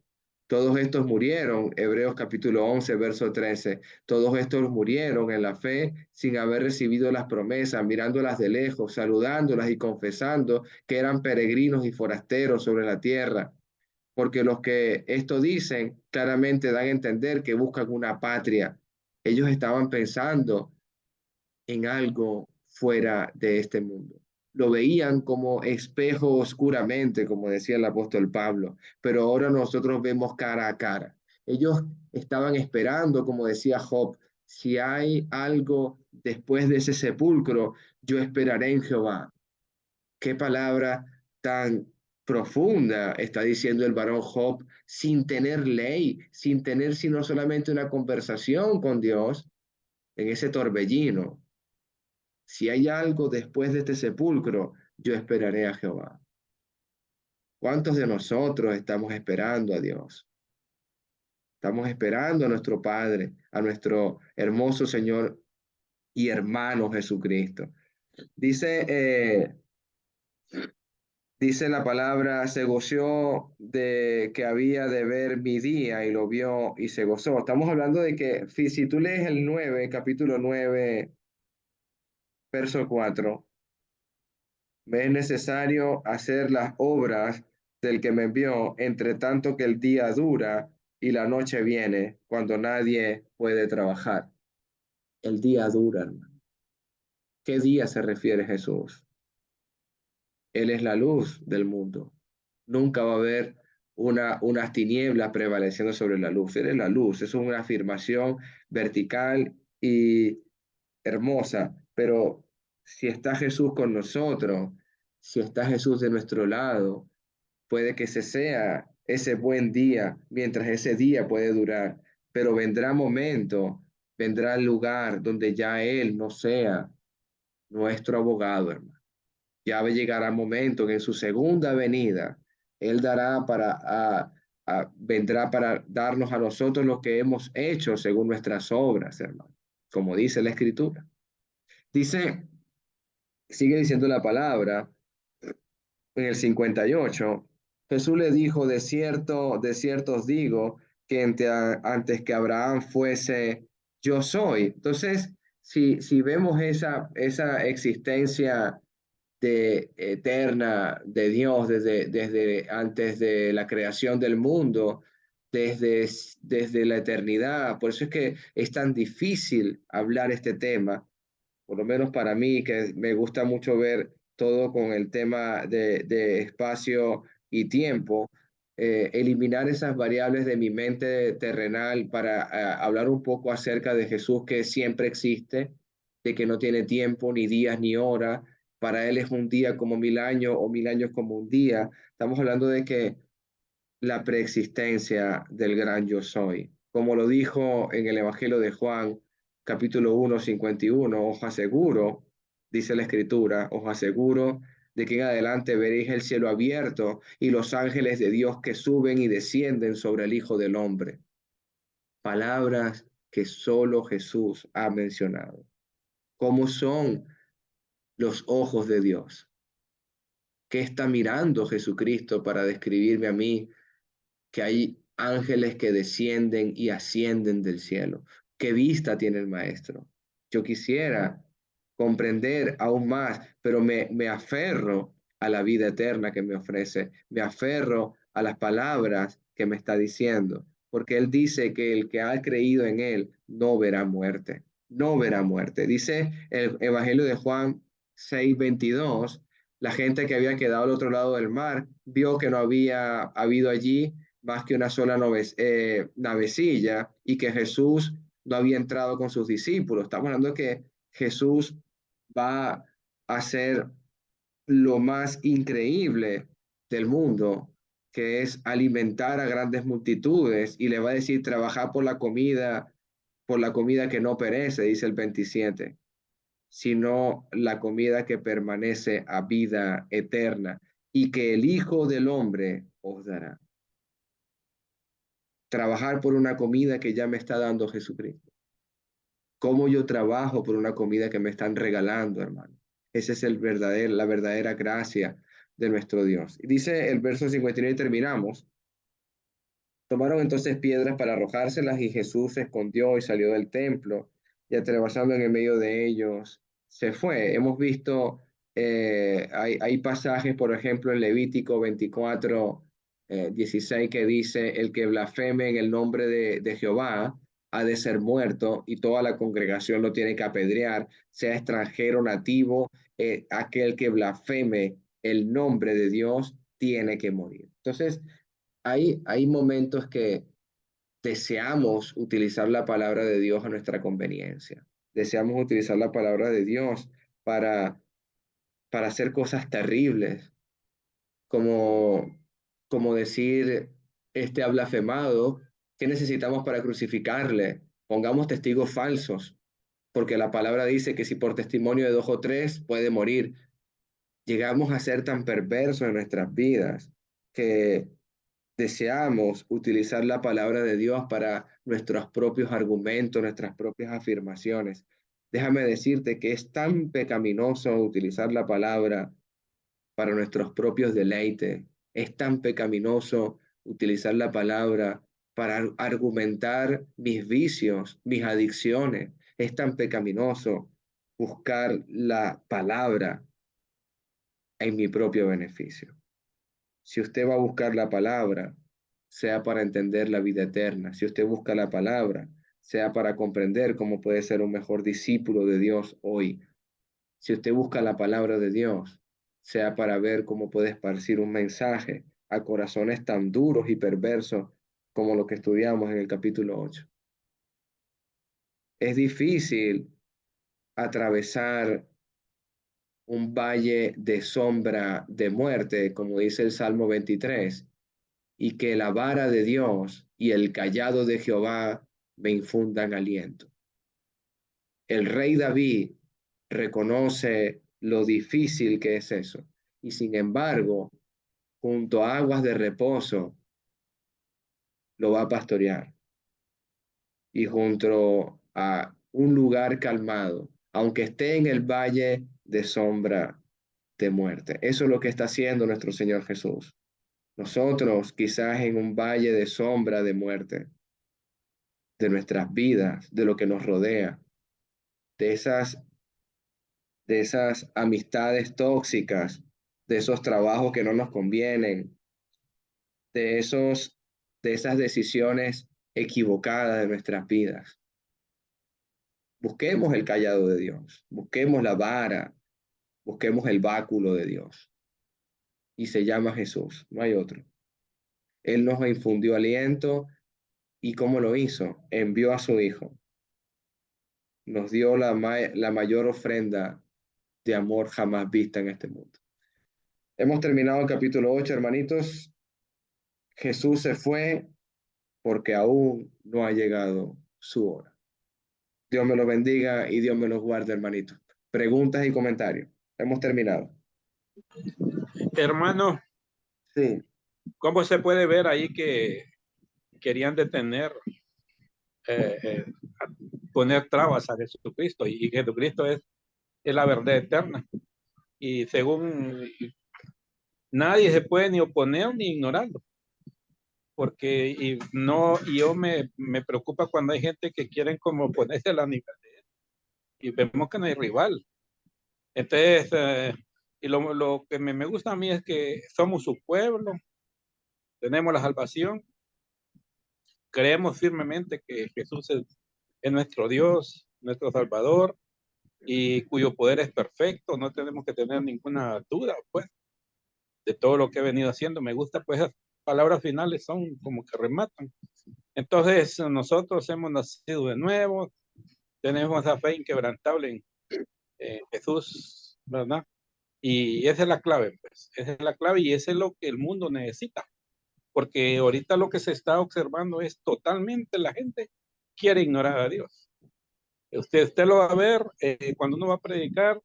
Todos estos murieron, Hebreos capítulo 11, verso 13, todos estos murieron en la fe sin haber recibido las promesas, mirándolas de lejos, saludándolas y confesando que eran peregrinos y forasteros sobre la tierra. Porque los que esto dicen claramente dan a entender que buscan una patria. Ellos estaban pensando en algo fuera de este mundo. Lo veían como espejo oscuramente, como decía el apóstol Pablo, pero ahora nosotros vemos cara a cara. Ellos estaban esperando, como decía Job, si hay algo después de ese sepulcro, yo esperaré en Jehová. Qué palabra tan profunda está diciendo el varón Job, sin tener ley, sin tener sino solamente una conversación con Dios en ese torbellino. Si hay algo después de este sepulcro, yo esperaré a Jehová. ¿Cuántos de nosotros estamos esperando a Dios? Estamos esperando a nuestro Padre, a nuestro hermoso Señor y hermano Jesucristo. Dice, dice la palabra, se goció de que había de ver mi día y lo vio y se gozó. Estamos hablando de que si tú lees el 9, capítulo 9, verso 4, me es necesario hacer las obras del que me envió, entre tanto que el día dura y la noche viene, cuando nadie puede trabajar. El día dura, hermano. ¿Qué día se refiere Jesús? Él es la luz del mundo. Nunca va a haber unas tinieblas prevaleciendo sobre la luz. Él es la luz. Eso es una afirmación vertical y hermosa. Pero si está Jesús con nosotros, si está Jesús de nuestro lado, puede que ese sea ese buen día, mientras ese día puede durar. Pero vendrá momento, vendrá el lugar donde ya Él no sea nuestro abogado, hermano. Ya llegará el momento que en su segunda venida, Él dará vendrá para darnos a nosotros lo que hemos hecho según nuestras obras, hermano, como dice la Escritura. Dice, sigue diciendo la palabra en el 58, Jesús le dijo, de cierto os digo, que antes que Abraham fuese, yo soy. Entonces, si vemos esa existencia eterna de Dios desde antes de la creación del mundo, desde la eternidad. Por eso es que es tan difícil hablar este tema, por lo menos para mí, que me gusta mucho ver todo con el tema de espacio y tiempo. Eliminar esas variables de mi mente terrenal para hablar un poco acerca de Jesús que siempre existe, de que no tiene tiempo, ni días, ni horas. Para Él es un día como 1000 años o 1000 años como un día. Estamos hablando de que la preexistencia del gran yo soy. Como lo dijo en el Evangelio de Juan, capítulo 1, 51, os aseguro, dice la Escritura, os aseguro de que en adelante veréis el cielo abierto y los ángeles de Dios que suben y descienden sobre el Hijo del Hombre. Palabras que solo Jesús ha mencionado. ¿Cómo son los ojos de Dios? ¿Qué está mirando Jesucristo para describirme a mí que hay ángeles que descienden y ascienden del cielo? ¿Qué vista tiene el maestro? Yo quisiera comprender aún más, pero me aferro a la vida eterna que me ofrece, me aferro a las palabras que me está diciendo, porque él dice que el que ha creído en él no verá muerte, no verá muerte. Dice el Evangelio de Juan 6:22, la gente que había quedado al otro lado del mar vio que no había habido allí más que una sola navecilla y que Jesús no había entrado con sus discípulos. Estamos hablando de que Jesús va a hacer lo más increíble del mundo, que es alimentar a grandes multitudes y le va a decir, trabajar por la comida que no perece, dice el 27, sino la comida que permanece a vida eterna y que el Hijo del Hombre os dará. Trabajar por una comida que ya me está dando Jesucristo. ¿Cómo yo trabajo por una comida que me están regalando, hermano? Esa es la verdadera gracia de nuestro Dios. Y dice el verso 59 y terminamos. Tomaron entonces piedras para arrojárselas y Jesús se escondió y salió del templo y atravesando en el medio de ellos se fue. Hemos visto, hay pasajes, por ejemplo, en Levítico 24, 16 que dice, el que blasfeme en el nombre de Jehová ha de ser muerto y toda la congregación lo tiene que apedrear, sea extranjero, nativo, aquel que blasfeme el nombre de Dios tiene que morir. Entonces, hay momentos deseamos utilizar la palabra de Dios a nuestra conveniencia. Deseamos utilizar la palabra de Dios para hacer cosas terribles, como, como decir, este ha blasfemado, ¿qué necesitamos para crucificarle? Pongamos testigos falsos, porque la palabra dice que si por testimonio de 2 o 3 puede morir. Llegamos a ser tan perversos en nuestras vidas que deseamos utilizar la palabra de Dios para nuestros propios argumentos, nuestras propias afirmaciones. Déjame decirte que es tan pecaminoso utilizar la palabra para nuestros propios deleites. Es tan pecaminoso utilizar la palabra para argumentar mis vicios, mis adicciones. Es tan pecaminoso buscar la palabra en mi propio beneficio. Si usted va a buscar la palabra, sea para entender la vida eterna. Si usted busca la palabra, sea para comprender cómo puede ser un mejor discípulo de Dios hoy. Si usted busca la palabra de Dios, sea para ver cómo puede esparcir un mensaje a corazones tan duros y perversos como lo que estudiamos en el capítulo 8. Es difícil atravesar un valle de sombra de muerte, como dice el Salmo 23, y que la vara de Dios y el cayado de Jehová me infundan aliento. El rey David reconoce lo difícil que es eso, y sin embargo, junto a aguas de reposo, lo va a pastorear, y junto a un lugar calmado, aunque esté en el valle de sombra de muerte. Eso es lo que está haciendo nuestro Señor Jesús. Nosotros quizás en un valle de sombra de muerte, de nuestras vidas, de lo que nos rodea, de esas amistades tóxicas, de esos trabajos que no nos convienen, de esas decisiones equivocadas de nuestras vidas. Busquemos el cayado de Dios, busquemos la vara, busquemos el báculo de Dios. Y se llama Jesús, no hay otro. Él nos infundió aliento. ¿Y cómo lo hizo? Envió a su Hijo. Nos dio la mayor ofrenda de amor jamás vista en este mundo. Hemos terminado el capítulo 8, hermanitos. Jesús se fue porque aún no ha llegado su hora. Dios me los bendiga y Dios me los guarde, hermanitos. Preguntas y comentarios. Hemos terminado. Hermano, Sí. ¿cómo se puede ver ahí que querían detener, poner trabas a Jesucristo? Y Jesucristo es la verdad eterna. Y según nadie se puede ni oponer ni ignorarlo. Porque y yo me preocupa cuando hay gente que quieren como ponerse a la nivel de él. Y vemos que no hay rival. Entonces, y lo que me gusta a mí es que somos su pueblo, tenemos la salvación, creemos firmemente que Jesús es nuestro Dios, nuestro Salvador, y cuyo poder es perfecto. No tenemos que tener ninguna duda, pues, de todo lo que he venido haciendo. Me gusta, pues, las palabras finales son como que rematan. Entonces, nosotros hemos nacido de nuevo, tenemos esa fe inquebrantable en Jesús, ¿verdad? Y esa es la clave, pues, esa es la clave y eso es lo que el mundo necesita. Porque ahorita lo que se está observando es totalmente la gente quiere ignorar a Dios. Usted lo va a ver cuando uno va a predicar,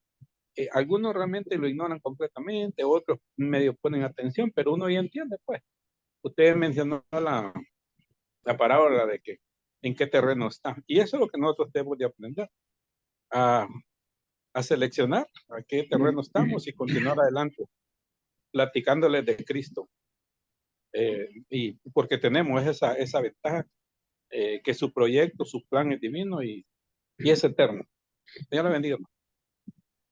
algunos realmente lo ignoran completamente, otros medio ponen atención, pero uno ya entiende, pues. Usted mencionó la parábola de que en qué terreno está. Y eso es lo que nosotros debemos de aprender, a seleccionar a qué terreno estamos y continuar adelante, platicándoles de Cristo. Y porque tenemos esa ventaja, que su proyecto, su plan es divino y es eterno. Dios le bendiga.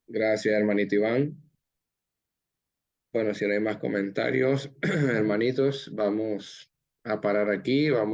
Gracias, hermanito Iván. Bueno, si no hay más comentarios, hermanitos, vamos a parar aquí. Vamos